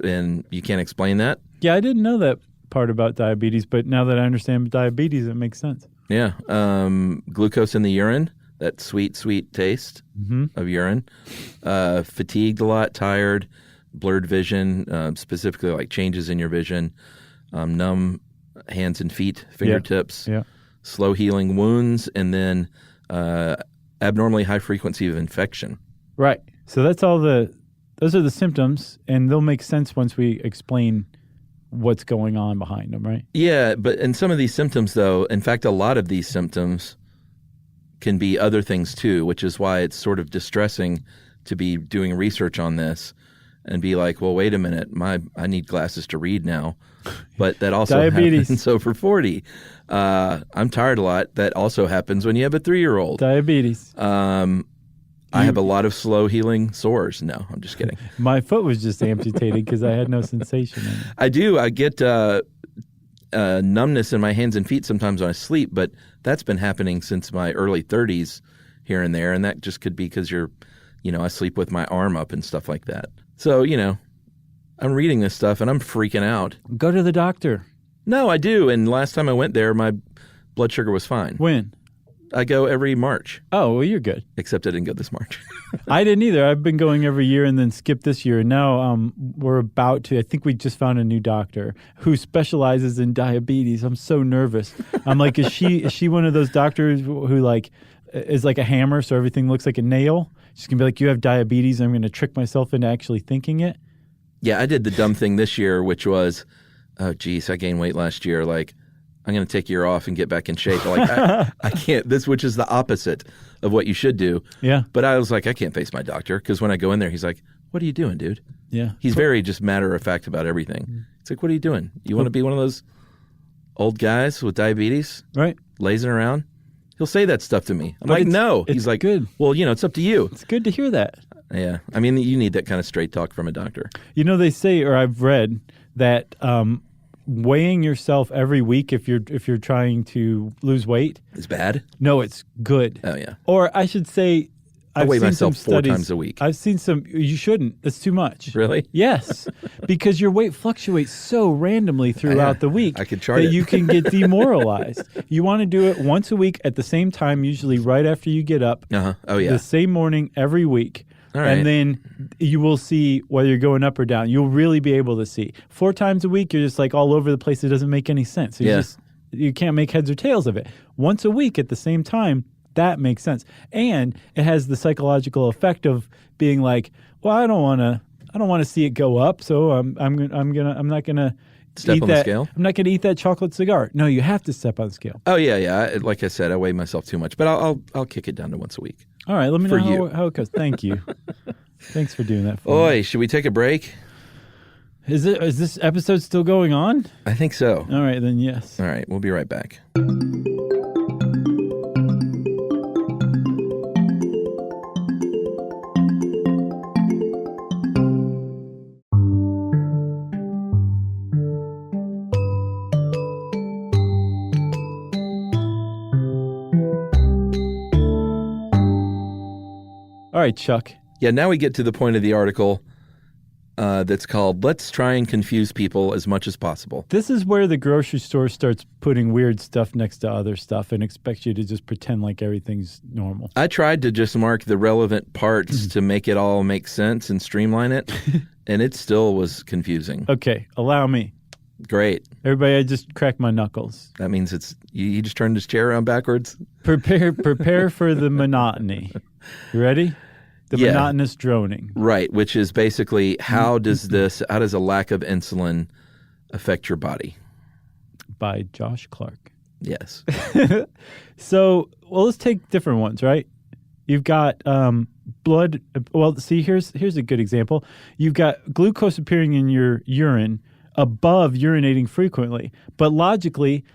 Speaker 3: and you can't explain that.
Speaker 2: Yeah, I didn't know that part about diabetes, but now that I understand diabetes, it makes sense.
Speaker 3: Yeah, glucose in the urine. That sweet, sweet taste of urine. Fatigued a lot, tired, blurred vision, specifically like changes in your vision, numb hands and feet, fingertips, slow healing wounds, and then abnormally high frequency of infection.
Speaker 2: Right. So that's all the those are the symptoms, and they'll make sense once we explain what's going on behind them, right?
Speaker 3: Yeah, and some of these symptoms, though, in fact, a lot of these symptoms can be other things too, which is why it's sort of distressing to be doing research on this and be like, well, wait a minute, I need glasses to read now. But that also happens over 40. I'm tired a lot. That also happens when you have a 3-year-old.
Speaker 2: Diabetes.
Speaker 3: I have a lot of slow healing sores. No, I'm just kidding.
Speaker 2: My foot was just amputated because I had no sensation in it.
Speaker 3: I do. I get numbness in my hands and feet sometimes when I sleep, but that's been happening since my early 30s here and there, and that just could be because I sleep with my arm up and stuff like that. So, I'm reading this stuff and I'm freaking out.
Speaker 2: Go to the doctor.
Speaker 3: No, I do, and last time I went there, my blood sugar was fine.
Speaker 2: When?
Speaker 3: I go every March.
Speaker 2: Oh, well, you're good.
Speaker 3: Except I didn't go this March.
Speaker 2: I didn't either. I've been going every year and then skipped this year. And now we're about to, I think we just found a new doctor who specializes in diabetes. I'm so nervous. I'm like, is she one of those doctors who like is like a hammer so everything looks like a nail? She's going to be like, you have diabetes, and I'm going to trick myself into actually thinking it?
Speaker 3: Yeah, I did the dumb thing this year, which was, oh, geez, I gained weight last year. Like, I'm going to take a year off and get back in shape. Like, I can't, which is the opposite of what you should do.
Speaker 2: Yeah.
Speaker 3: But I was like, I can't face my doctor, because when I go in there, he's like, what are you doing, dude?
Speaker 2: Yeah.
Speaker 3: He's very just matter of fact about everything. It's like, what are you doing? You want to be one of those old guys with diabetes?
Speaker 2: Right.
Speaker 3: Lazing around? He'll say that stuff to me. I'm like, no. He's like,
Speaker 2: good.
Speaker 3: Well, it's up to you.
Speaker 2: It's good to hear that.
Speaker 3: Yeah. I mean, you need that kind of straight talk from a doctor.
Speaker 2: They say, or I've read, that weighing yourself every week if you're trying to lose weight
Speaker 3: is bad?
Speaker 2: No, it's good.
Speaker 3: Oh, yeah.
Speaker 2: Or I should say,
Speaker 3: I weigh myself 4 times a week.
Speaker 2: I've seen some. You shouldn't. That's too much.
Speaker 3: Really?
Speaker 2: Yes, because your weight fluctuates so randomly throughout the week.
Speaker 3: I could chart
Speaker 2: that
Speaker 3: it.
Speaker 2: you can get demoralized. You want to do it once a week at the same time, usually right after you get up.
Speaker 3: Oh, yeah.
Speaker 2: The same morning every week.
Speaker 3: All right.
Speaker 2: And then you will see whether you're going up or down. You'll really be able to see. 4 times a week, you're just like all over the place. It doesn't make any sense. You can't make heads or tails of it. Once a week at the same time, that makes sense. And it has the psychological effect of being like, well, I don't want to see it go up, so I'm not gonna
Speaker 3: step on the scale.
Speaker 2: I'm not gonna eat that chocolate cigar. No, you have to step on the scale.
Speaker 3: Oh yeah. Like I said, I weigh myself too much, but I'll kick it down to once a week.
Speaker 2: All right, let me know how it goes. Thank you. Thanks for doing that for me.
Speaker 3: Oi, should we take a break?
Speaker 2: Is this episode still going on?
Speaker 3: I think so.
Speaker 2: All right, then yes.
Speaker 3: All right, we'll be right back.
Speaker 2: All right, Chuck.
Speaker 3: Yeah, now we get to the point of the article that's called Let's Try and Confuse People as Much as Possible.
Speaker 2: This is where the grocery store starts putting weird stuff next to other stuff and expects you to just pretend like everything's normal.
Speaker 3: I tried to just mark the relevant parts to make it all make sense and streamline it, and it still was confusing.
Speaker 2: Okay, allow me.
Speaker 3: Great.
Speaker 2: Everybody, I just cracked my knuckles.
Speaker 3: That means you just turned his chair around backwards?
Speaker 2: Prepare for the monotony. You ready? The monotonous droning.
Speaker 3: Right, which is basically how does a lack of insulin affect your body?
Speaker 2: By Josh Clark.
Speaker 3: Yes.
Speaker 2: So, let's take different ones, right? You've got blood. Well, see, here's a good example. You've got glucose appearing in your urine above urinating frequently. But logically,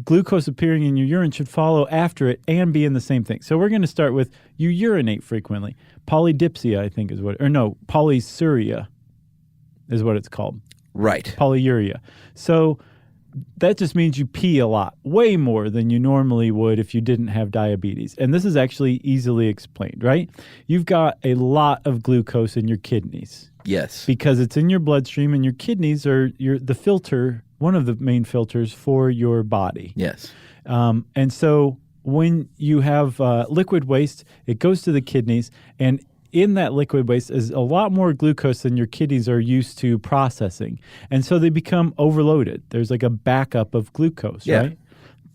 Speaker 2: glucose appearing in your urine should follow after it and be in the same thing. So we're going to start with you urinate frequently. Polydipsia, I think is what, or no, polyuria is what it's called.
Speaker 3: Right.
Speaker 2: Polyuria. So that just means you pee a lot, way more than you normally would if you didn't have diabetes. And this is actually easily explained, right? You've got a lot of glucose in your kidneys.
Speaker 3: Yes.
Speaker 2: Because it's in your bloodstream, and your kidneys are the filter, one of the main filters for your body.
Speaker 3: Yes.
Speaker 2: And so when you have liquid waste, it goes to the kidneys, and in that liquid waste is a lot more glucose than your kidneys are used to processing. And so they become overloaded. There's like a backup of glucose, right?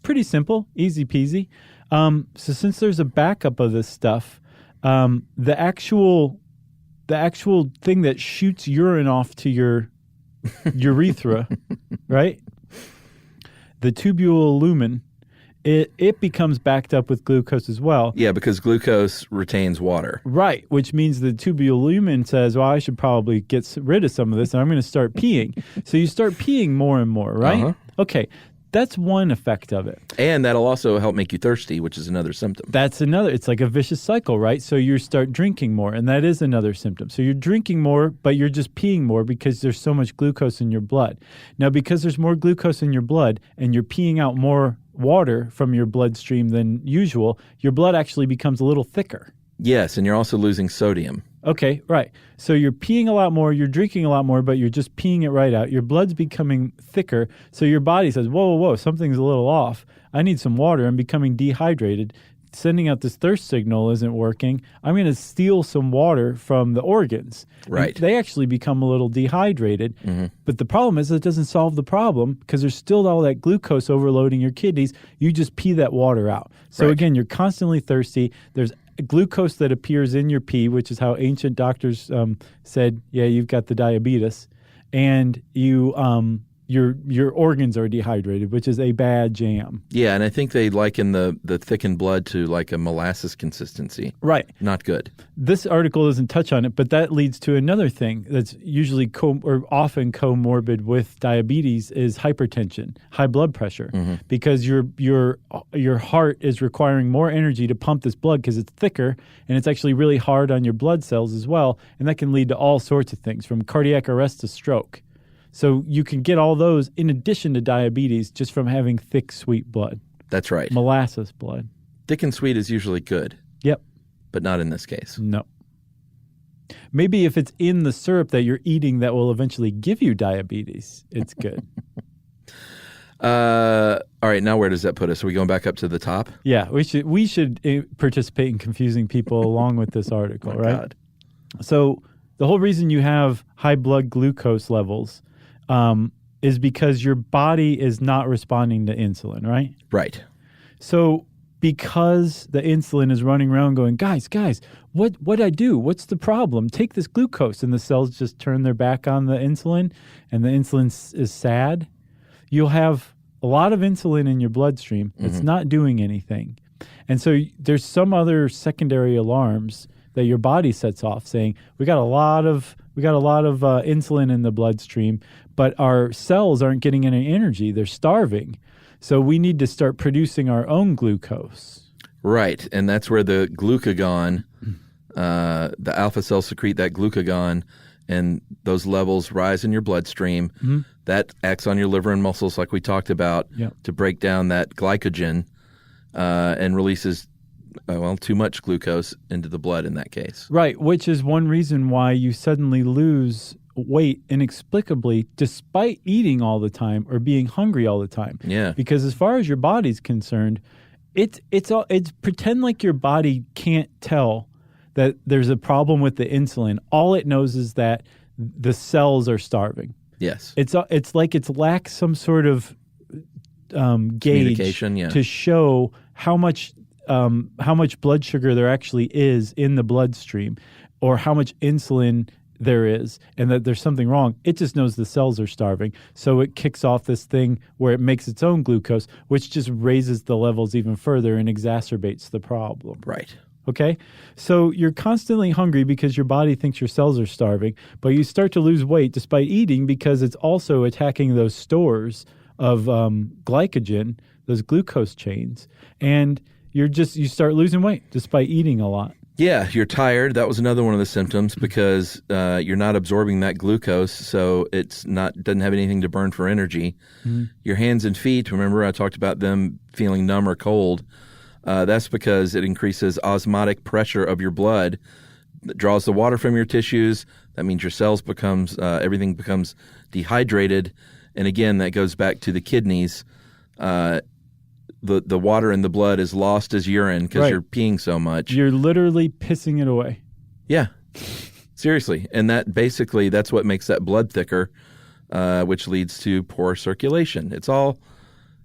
Speaker 2: Pretty simple, easy peasy. So since there's a backup of this stuff, the actual the actual thing that shoots urine off to your urethra, right? The tubule lumen, it becomes backed up with glucose as well.
Speaker 3: Yeah, because glucose retains water.
Speaker 2: Right, which means the tubule lumen says, well, I should probably get rid of some of this, and I'm going to start peeing. So you start peeing more and more, right?
Speaker 3: Uh-huh.
Speaker 2: Okay, that's one effect of it.
Speaker 3: And that'll also help make you thirsty, which is another symptom.
Speaker 2: That's another. It's like a vicious cycle, right? So you start drinking more, and that is another symptom. So you're drinking more, but you're just peeing more because there's so much glucose in your blood. Now, because there's more glucose in your blood and you're peeing out more water from your bloodstream than usual, your blood actually becomes a little thicker.
Speaker 3: Yes, and you're also losing sodium.
Speaker 2: Okay, right. So you're peeing a lot more, you're drinking a lot more, but you're just peeing it right out. Your blood's becoming thicker, so your body says, whoa, something's a little off. I need some water. I'm becoming dehydrated. Sending out this thirst signal isn't working. I'm going to steal some water from the organs.
Speaker 3: Right.
Speaker 2: And they actually become a little dehydrated. Mm-hmm. But the problem is it doesn't solve the problem because there's still all that glucose overloading your kidneys. You just pee that water out. So again, you're constantly thirsty. There's glucose that appears in your pee, which is how ancient doctors said, yeah, you've got the diabetes. And your organs are dehydrated, which is a bad jam.
Speaker 3: Yeah, and I think they liken the thickened blood to like a molasses consistency.
Speaker 2: Right.
Speaker 3: Not good.
Speaker 2: This article doesn't touch on it, but that leads to another thing that's usually or often comorbid with diabetes is hypertension, high blood pressure, because your heart is requiring more energy to pump this blood because it's thicker, and it's actually really hard on your blood cells as well, and that can lead to all sorts of things, from cardiac arrest to stroke. So you can get all those in addition to diabetes just from having thick, sweet blood.
Speaker 3: That's right.
Speaker 2: Molasses blood.
Speaker 3: Thick and sweet is usually good.
Speaker 2: Yep.
Speaker 3: But not in this case.
Speaker 2: No. Maybe if it's in the syrup that you're eating that will eventually give you diabetes, it's good.
Speaker 3: All right, now where does that put us? Are we going back up to the top?
Speaker 2: Yeah, we should participate in confusing people along with this article, right? God. So the whole reason you have high blood glucose levels is because your body is not responding to insulin, right?
Speaker 3: Right.
Speaker 2: So because the insulin is running around going, guys, what'd I do? What's the problem? Take this glucose. And the cells just turn their back on the insulin, and the insulin is sad. You'll have a lot of insulin in your bloodstream. It's not doing anything. And so there's some other secondary alarms that your body sets off saying, we got a lot of insulin in the bloodstream, but our cells aren't getting any energy. They're starving. So we need to start producing our own glucose. Right.
Speaker 3: And that's where the glucagon, the alpha cells secrete that glucagon, and those levels rise in your bloodstream. Mm-hmm. That acts on your liver and muscles like we talked about to break down that glycogen and releases too much glucose into the blood in that case.
Speaker 2: Right, which is one reason why you suddenly lose weight inexplicably despite eating all the time or being hungry all the time.
Speaker 3: Yeah.
Speaker 2: Because as far as your body's concerned, it's pretend like your body can't tell that there's a problem with the insulin. All it knows is that the cells are starving.
Speaker 3: Yes.
Speaker 2: It's like it's lacks some sort of gauge to show how much blood sugar there actually is in the bloodstream or how much insulin there is and that there's something wrong. It just knows the cells are starving. So it kicks off this thing where it makes its own glucose, which just raises the levels even further and exacerbates the problem.
Speaker 3: Right.
Speaker 2: Okay? So you're constantly hungry because your body thinks your cells are starving, but you start to lose weight despite eating because it's also attacking those stores of glycogen, those glucose chains, and you start losing weight despite eating a lot.
Speaker 3: Yeah, you're tired. That was another one of the symptoms because you're not absorbing that glucose, so doesn't have anything to burn for energy. Mm-hmm. Your hands and feet, remember I talked about them feeling numb or cold. That's because it increases osmotic pressure of your blood. It draws the water from your tissues. That means your cells everything becomes dehydrated. And again, that goes back to the kidneys. The water in the blood is lost as urine because you're peeing so much.
Speaker 2: You're literally pissing it away.
Speaker 3: Yeah, seriously. And that's what makes that blood thicker, which leads to poor circulation. It's all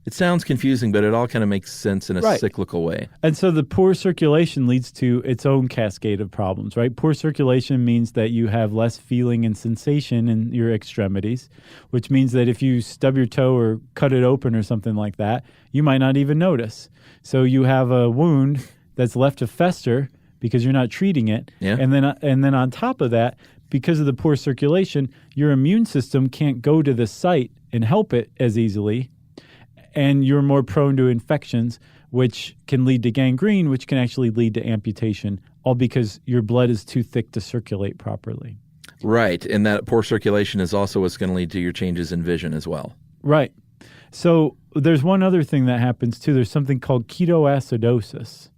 Speaker 3: It sounds confusing, but it all kind of makes sense in a cyclical way.
Speaker 2: And so the poor circulation leads to its own cascade of problems, right? Poor circulation means that you have less feeling and sensation in your extremities, which means that if you stub your toe or cut it open or something like that, you might not even notice. So you have a wound that's left to fester because you're not treating it.
Speaker 3: Yeah.
Speaker 2: And then on top of that, because of the poor circulation, your immune system can't go to the site and help it as easily. And you're more prone to infections, which can lead to gangrene, which can actually lead to amputation, all because your blood is too thick to circulate properly.
Speaker 3: Right. And that poor circulation is also what's going to lead to your changes in vision as well.
Speaker 2: Right. So there's one other thing that happens too. There's something called ketoacidosis,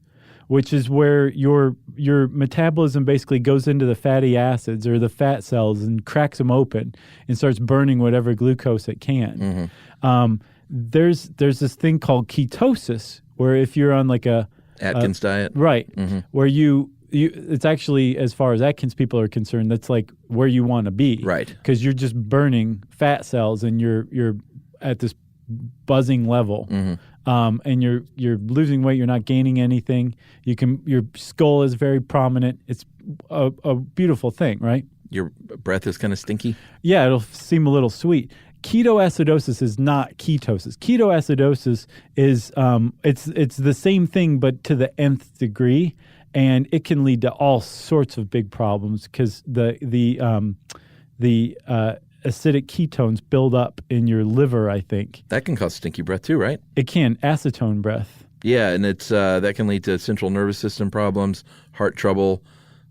Speaker 2: which is where your metabolism basically goes into the fatty acids or the fat cells and cracks them open and starts burning whatever glucose it can. Mm-hmm. There's this thing called ketosis, where if you're on like a
Speaker 3: Atkins diet,
Speaker 2: right, where you it's actually, as far as Atkins people are concerned, that's like where you want to be,
Speaker 3: right?
Speaker 2: Because you're just burning fat cells and you're at this buzzing level, and you're losing weight. You're not gaining anything. Your skull is very prominent. It's a beautiful thing, right?
Speaker 3: Your breath is kind of stinky.
Speaker 2: Yeah, it'll seem a little sweet. Ketoacidosis is not ketosis. Ketoacidosis is it's the same thing but to the nth degree, and it can lead to all sorts of big problems because the acidic ketones build up in your liver. I think
Speaker 3: that can cause stinky breath too, right?
Speaker 2: It can, acetone breath.
Speaker 3: Yeah, and it's that can lead to central nervous system problems, heart trouble,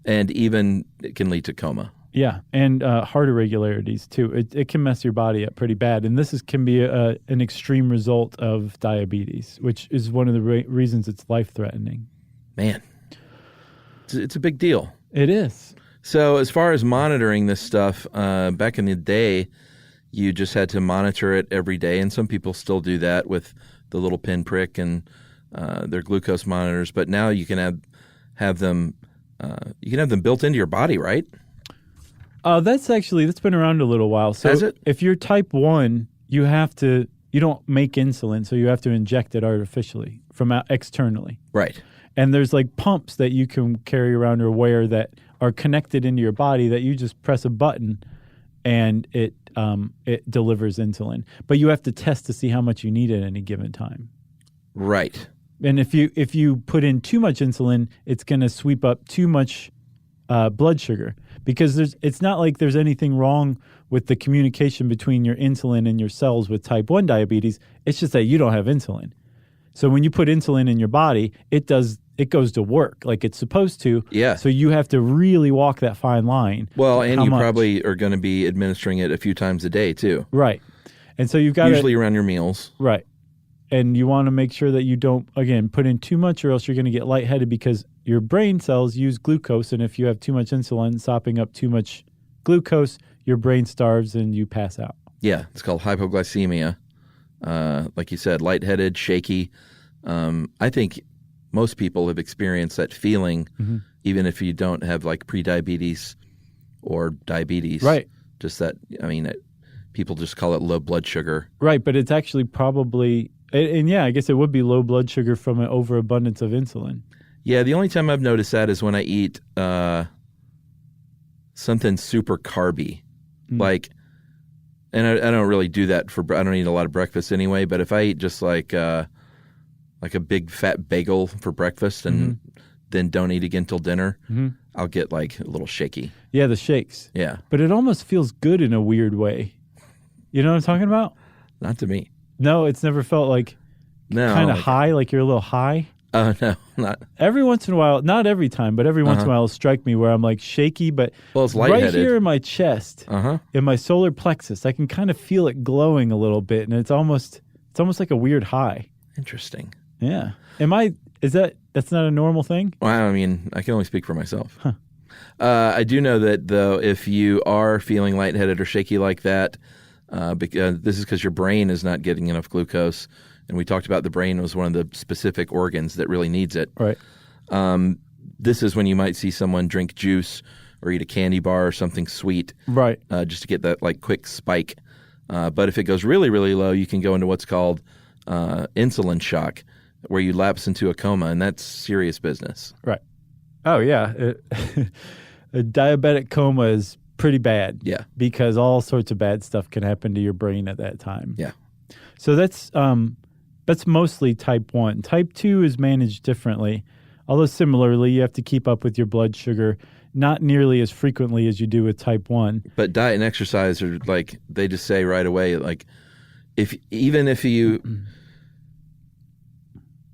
Speaker 3: and even it can lead to coma.
Speaker 2: Yeah, and heart irregularities too. It can mess your body up pretty bad, and this can be an extreme result of diabetes, which is one of the reasons it's life-threatening.
Speaker 3: Man, it's a big deal.
Speaker 2: It is.
Speaker 3: So as far as monitoring this stuff, back in the day, you just had to monitor it every day, and some people still do that with the little pinprick and their glucose monitors. But now you can have them built into your body, right?
Speaker 2: That's been around a little while. So
Speaker 3: Has it?
Speaker 2: If you're type 1, you don't make insulin, so you have to inject it artificially from externally.
Speaker 3: Right.
Speaker 2: And there's like pumps that you can carry around or wear that are connected into your body that you just press a button and it delivers insulin. But you have to test to see how much you need at any given time.
Speaker 3: Right.
Speaker 2: And if you put in too much insulin, it's going to sweep up too much blood sugar, because it's not like there's anything wrong with the communication between your insulin and your cells with type 1 diabetes. It's just that you don't have insulin. So when you put insulin in your body, it goes to work like it's supposed to.
Speaker 3: Yeah.
Speaker 2: So you have to really walk that fine line.
Speaker 3: Well, and you probably are going to be administering it a few times a day too.
Speaker 2: Right. And so you've got
Speaker 3: usually around your meals.
Speaker 2: Right. And you want to make sure that you don't, again, put in too much, or else you're going to get lightheaded, because your brain cells use glucose, and if you have too much insulin sopping up too much glucose, your brain starves and you pass out.
Speaker 3: Yeah, it's called hypoglycemia. Like you said, lightheaded, shaky. I think most people have experienced that feeling, even if you don't have like prediabetes or diabetes.
Speaker 2: Right.
Speaker 3: Just that, people just call it low blood sugar.
Speaker 2: Right, but it's actually probably, and yeah, I guess it would be low blood sugar from an overabundance of insulin.
Speaker 3: Yeah, the only time I've noticed that is when I eat something super carby. Like, and I don't really do that I don't eat a lot of breakfast anyway, but if I eat just like a big fat bagel for breakfast and then don't eat again till dinner, I'll get like a little shaky.
Speaker 2: Yeah, the shakes.
Speaker 3: Yeah.
Speaker 2: But it almost feels good in a weird way. You know what I'm talking about?
Speaker 3: Not to me.
Speaker 2: No, it's never felt like kind of high, like you're a little high.
Speaker 3: Oh, no, not.
Speaker 2: Every once in a while, not every time, but every once in a while it'll strike me where I'm like shaky, but
Speaker 3: it's lightheaded.
Speaker 2: Right here in my chest, in my solar plexus, I can kind of feel it glowing a little bit, and it's almost like a weird high.
Speaker 3: Interesting.
Speaker 2: Yeah. That's not a normal thing?
Speaker 3: Well, I can only speak for myself. Huh. I do know that, though, if you are feeling lightheaded or shaky like that, because this is because your brain is not getting enough glucose. And we talked about the brain was one of the specific organs that really needs it.
Speaker 2: Right.
Speaker 3: This is when you might see someone drink juice or eat a candy bar or something sweet.
Speaker 2: Right.
Speaker 3: Just to get that like quick spike. But if it goes really, really low, you can go into what's called insulin shock, where you lapse into a coma, and that's serious business.
Speaker 2: Right. Oh, yeah. A diabetic coma is pretty bad.
Speaker 3: Yeah.
Speaker 2: Because all sorts of bad stuff can happen to your brain at that time.
Speaker 3: Yeah.
Speaker 2: So that's mostly type 1. Type 2 is managed differently. Although similarly, you have to keep up with your blood sugar, not nearly as frequently as you do with type 1.
Speaker 3: But diet and exercise are like, they just say right away, like, even if you...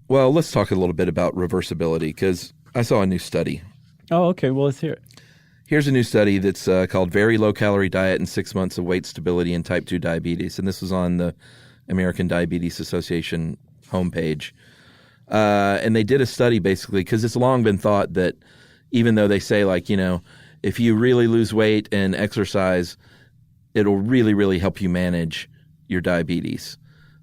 Speaker 3: Well, let's talk a little bit about reversibility, because I saw a new study.
Speaker 2: Oh, okay. Well, let's hear it.
Speaker 3: Here's a new study that's called Very Low-Calorie Diet and 6 Months of Weight Stability in Type 2 Diabetes. And this was on the American Diabetes Association homepage. And they did a study basically, because it's long been thought that even though they say, like, you know, if you really lose weight and exercise, it'll really, really help you manage your diabetes.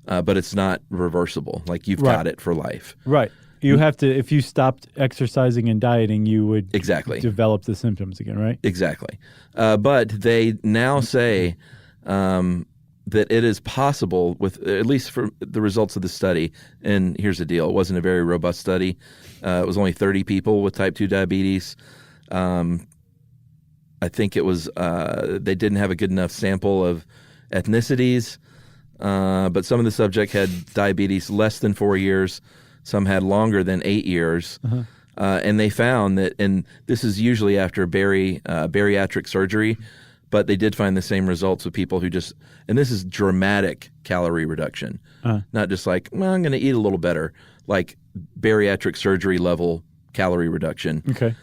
Speaker 3: But it's not reversible. Like, you've got it for life.
Speaker 2: Right. You have to, if you stopped exercising and dieting, you would develop the symptoms again, right?
Speaker 3: Exactly. But they now say that it is possible, with at least for the results of the study, and here's the deal, it wasn't a very robust study. It was only 30 people with type 2 diabetes. I think it was, they didn't have a good enough sample of ethnicities, but some of the subjects had diabetes less than 4 years. Some had longer than 8 years. And they found that, and this is usually after bariatric surgery, but they did find the same results with people who just, and this is dramatic calorie reduction, not just like, well, I'm going to eat a little better, like bariatric surgery level calorie reduction.
Speaker 2: Okay.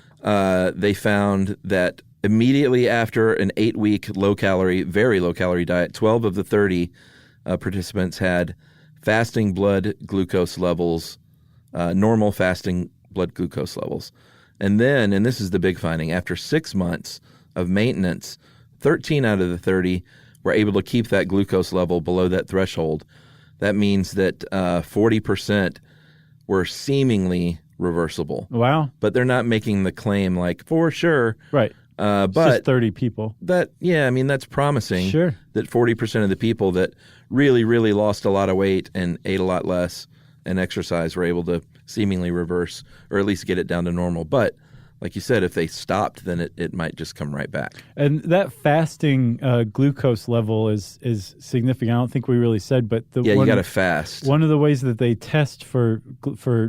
Speaker 3: They found that immediately after an 8-week very low calorie diet, 12 of the 30 participants had fasting blood glucose levels, normal fasting blood glucose levels. And then, and this is the big finding, after 6 months of maintenance, 13 out of the 30 were able to keep that glucose level below that threshold. That means that 40% were seemingly reversible.
Speaker 2: Wow.
Speaker 3: But they're not making the claim like, for sure.
Speaker 2: Right.
Speaker 3: But
Speaker 2: just 30 people.
Speaker 3: I mean, that's promising.
Speaker 2: Sure.
Speaker 3: That 40% of the people that really, really lost a lot of weight and ate a lot less and exercise were able to seemingly reverse, or at least get it down to normal. But like you said, if they stopped, then it might just come right back. And
Speaker 2: that fasting glucose level is significant. I don't think we really said, but
Speaker 3: you got to fast.
Speaker 2: One of the ways that they test for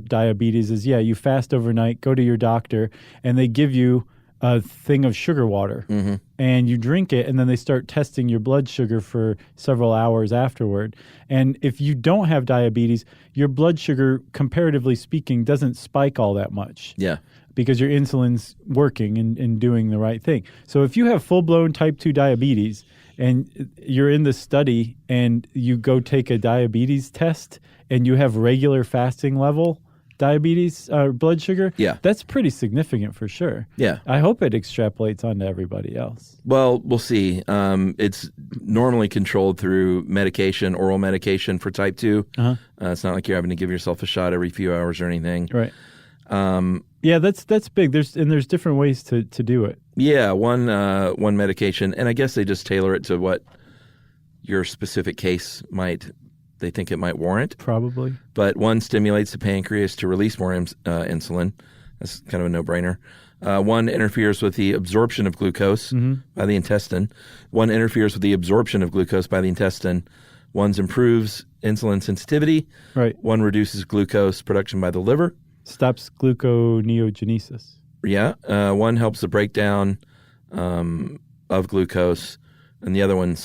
Speaker 2: diabetes is, you fast overnight, go to your doctor, and they give you a thing of sugar water, and you drink it, and then they start testing your blood sugar for several hours afterward. And if you don't have diabetes, your blood sugar, comparatively speaking, doesn't spike all that much.
Speaker 3: Yeah.
Speaker 2: Because your insulin's working and doing the right thing. So if you have full-blown type 2 diabetes and you're in the study and you go take a diabetes test and you have regular fasting level diabetes blood sugar, that's pretty significant for sure.
Speaker 3: Yeah.
Speaker 2: I hope it extrapolates onto everybody else.
Speaker 3: Well, we'll see. It's normally controlled through medication, oral medication for type 2. It's not like you're having to give yourself a shot every few hours or anything.
Speaker 2: Right. That's big. There's different ways to do it.
Speaker 3: Yeah, one medication, and I guess they just tailor it to what your specific case they think it might warrant.
Speaker 2: Probably.
Speaker 3: But one stimulates the pancreas to release more insulin. That's kind of a no-brainer. One interferes with the absorption of glucose by the intestine. One interferes with the absorption of glucose by the intestine. One improves insulin sensitivity.
Speaker 2: Right. One
Speaker 3: reduces glucose production by the liver.
Speaker 2: Stops gluconeogenesis.
Speaker 3: Yeah. One helps the breakdown of glucose, and the other one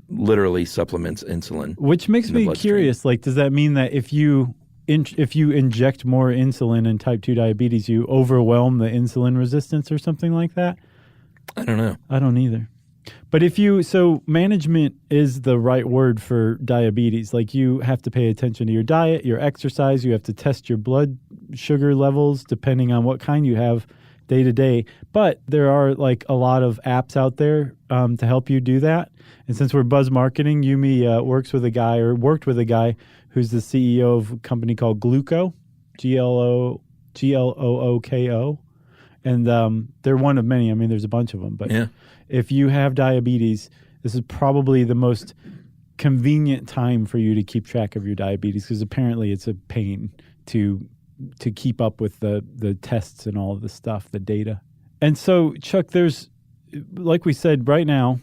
Speaker 3: literally supplements insulin.
Speaker 2: Which makes me curious. Like, does that mean that if you inject more insulin in type 2 diabetes, you overwhelm the insulin resistance or something like that?
Speaker 3: I don't know.
Speaker 2: I don't either. But so management is the right word for diabetes. Like, you have to pay attention to your diet, your exercise. You have to test your blood sugar levels depending on what kind you have day to day. But there are like a lot of apps out there to help you do that. And since we're buzz marketing, Yumi worked with a guy who's the CEO of a company called Gluco, Glooko. And they're one of many. I mean, there's a bunch of them. But if you have diabetes, this is probably the most convenient time for you to keep track of your diabetes, because apparently it's a pain to keep up with the tests and all of the stuff, the data. And so, Chuck, there's, like we said, right now,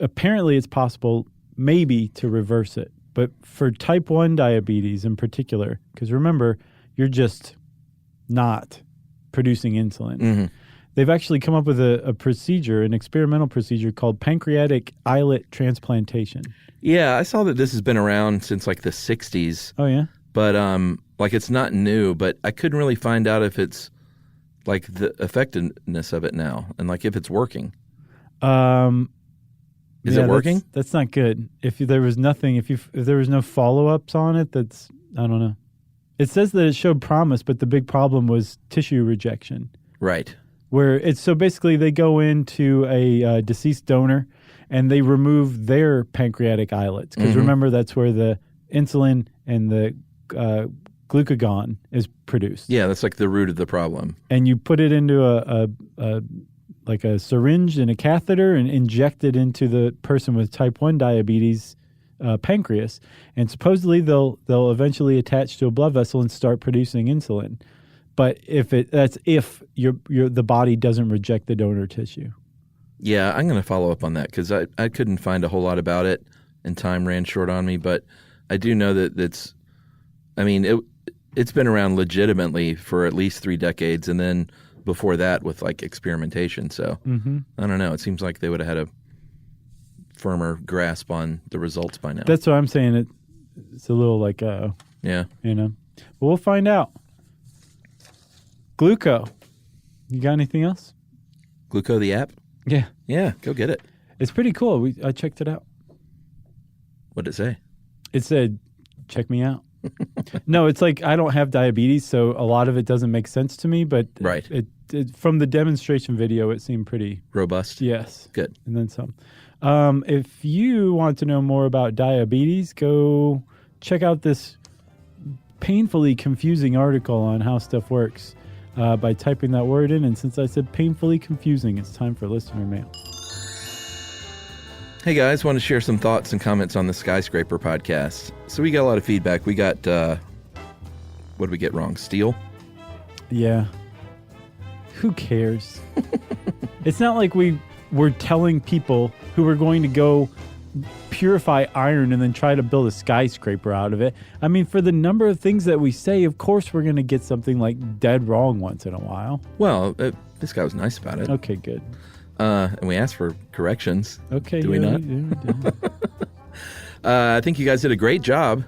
Speaker 2: apparently it's possible maybe to reverse it. But for type 1 diabetes in particular, because remember, you're just not producing insulin. Mm-hmm. They've actually come up with a procedure, an experimental procedure called pancreatic islet transplantation.
Speaker 3: Yeah, I saw that this has been around since like the 60s.
Speaker 2: Oh, yeah?
Speaker 3: But like it's not new, but I couldn't really find out if it's like the effectiveness of it now and like if it's working. Is it working?
Speaker 2: That's not good. If there was nothing, if there was no follow-ups on it, I don't know. It says that it showed promise, but the big problem was tissue rejection.
Speaker 3: Right.
Speaker 2: So basically they go into a deceased donor and they remove their pancreatic islets. Because remember, that's where the insulin and the glucagon is produced.
Speaker 3: Yeah, that's like the root of the problem.
Speaker 2: And you put it into a syringe and a catheter and inject it into the person with type 1 diabetes pancreas. And supposedly they'll eventually attach to a blood vessel and start producing insulin. But if the body doesn't reject the donor tissue.
Speaker 3: Yeah, I'm going to follow up on that because I couldn't find a whole lot about it and time ran short on me. But I do know that it's been around legitimately for at least 3 decades, and then before that with like experimentation. So I don't know. It seems like they would have had a firmer grasp on the results by now.
Speaker 2: That's what I'm saying. It's a little like
Speaker 3: yeah,
Speaker 2: But we'll find out. Gluco. You got anything else?
Speaker 3: Gluco, the app?
Speaker 2: Yeah.
Speaker 3: Yeah, go get it.
Speaker 2: It's pretty cool. I checked it out.
Speaker 3: What'd it say?
Speaker 2: It said, check me out. No, it's like I don't have diabetes, so a lot of it doesn't make sense to me, but
Speaker 3: right.
Speaker 2: It from the demonstration video, it seemed pretty
Speaker 3: robust.
Speaker 2: Yes.
Speaker 3: Good.
Speaker 2: And then some. If you want to know more about diabetes, go check out this painfully confusing article on How Stuff Works by typing that word in. And since I said painfully confusing, it's time for listener mail.
Speaker 3: Hey guys, want to share some thoughts and comments on the Skyscraper podcast. So we got a lot of feedback. We got, what did we get wrong? Steel?
Speaker 2: Yeah. Who cares? It's not like we were telling people who were going to go purify iron and then try to build a skyscraper out of it. I mean, for the number of things that we say, of course we're going to get something like dead wrong once in a while.
Speaker 3: Well, this guy was nice about it.
Speaker 2: Okay, good.
Speaker 3: And we asked for corrections.
Speaker 2: Okay.
Speaker 3: Do we not? I think you guys did a great job,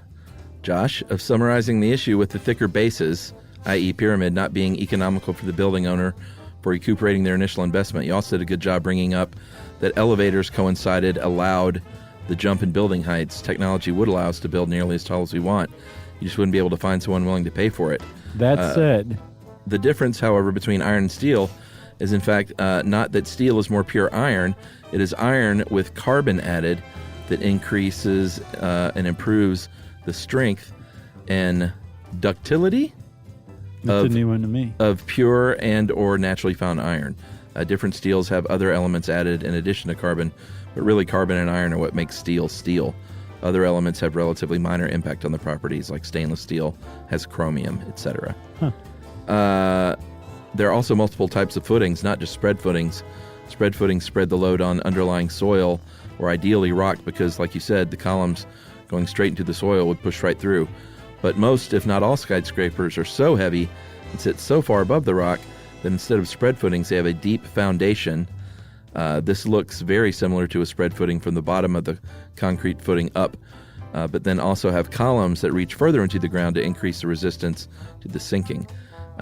Speaker 3: Josh, of summarizing the issue with the thicker bases, i.e. pyramid, not being economical for the building owner for recuperating their initial investment. You also did a good job bringing up that elevators allowed the jump in building heights. Technology would allow us to build nearly as tall as we want. You just wouldn't be able to find someone willing to pay for it.
Speaker 2: That said,
Speaker 3: the difference, however, between iron and steel is in fact not that steel is more pure iron. It is iron with carbon added that increases and improves the strength and ductility
Speaker 2: that's a new one to me.
Speaker 3: Of pure and or naturally found iron. Different steels have other elements added in addition to carbon, but really carbon and iron are what makes steel steel. Other elements have relatively minor impact on the properties, like stainless steel has chromium, etc. There are also multiple types of footings, not just spread footings. Spread footings spread the load on underlying soil, or ideally rock, because, like you said, the columns going straight into the soil would push right through. But most, if not all, skyscrapers are so heavy and sit so far above the rock that instead of spread footings, they have a deep foundation. This looks very similar to a spread footing from the bottom of the concrete footing up, but then also have columns that reach further into the ground to increase the resistance to the sinking.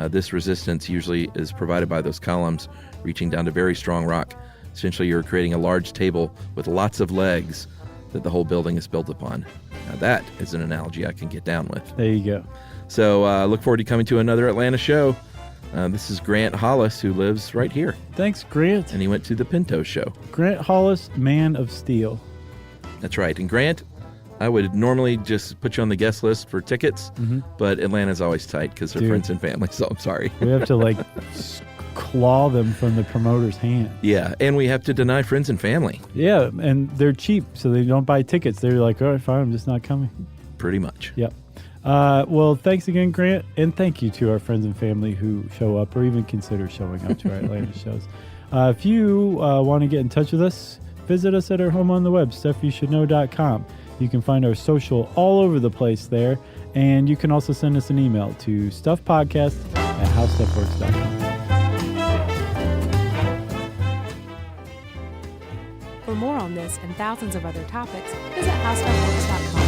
Speaker 3: This resistance usually is provided by those columns reaching down to very strong rock. Essentially, you're creating a large table with lots of legs that the whole building is built upon. Now that is an analogy I can get down with.
Speaker 2: There you go.
Speaker 3: So look forward to coming to another Atlanta show. This is Grant Hollis, who lives right here.
Speaker 2: Thanks, Grant.
Speaker 3: And he went to the Pinto show.
Speaker 2: Grant Hollis, man of steel.
Speaker 3: That's right. And Grant, I would normally just put you on the guest list for tickets, but Atlanta's always tight because they're friends and family, so I'm sorry.
Speaker 2: We have to claw them from the promoter's hand.
Speaker 3: Yeah, and we have to deny friends and family.
Speaker 2: Yeah, and they're cheap, so they don't buy tickets. They're like, all right, fine, I'm just not coming.
Speaker 3: Pretty much.
Speaker 2: Yep. Well, thanks again, Grant, and thank you to our friends and family who show up or even consider showing up to our Atlanta shows. If you want to get in touch with us, visit us at our home on the web, stuffyoushouldknow.com. You can find our social all over the place there, and you can also send us an email to stuffpodcast@howstuffworks.com.
Speaker 1: For more on this and thousands of other topics, visit howstuffworks.com.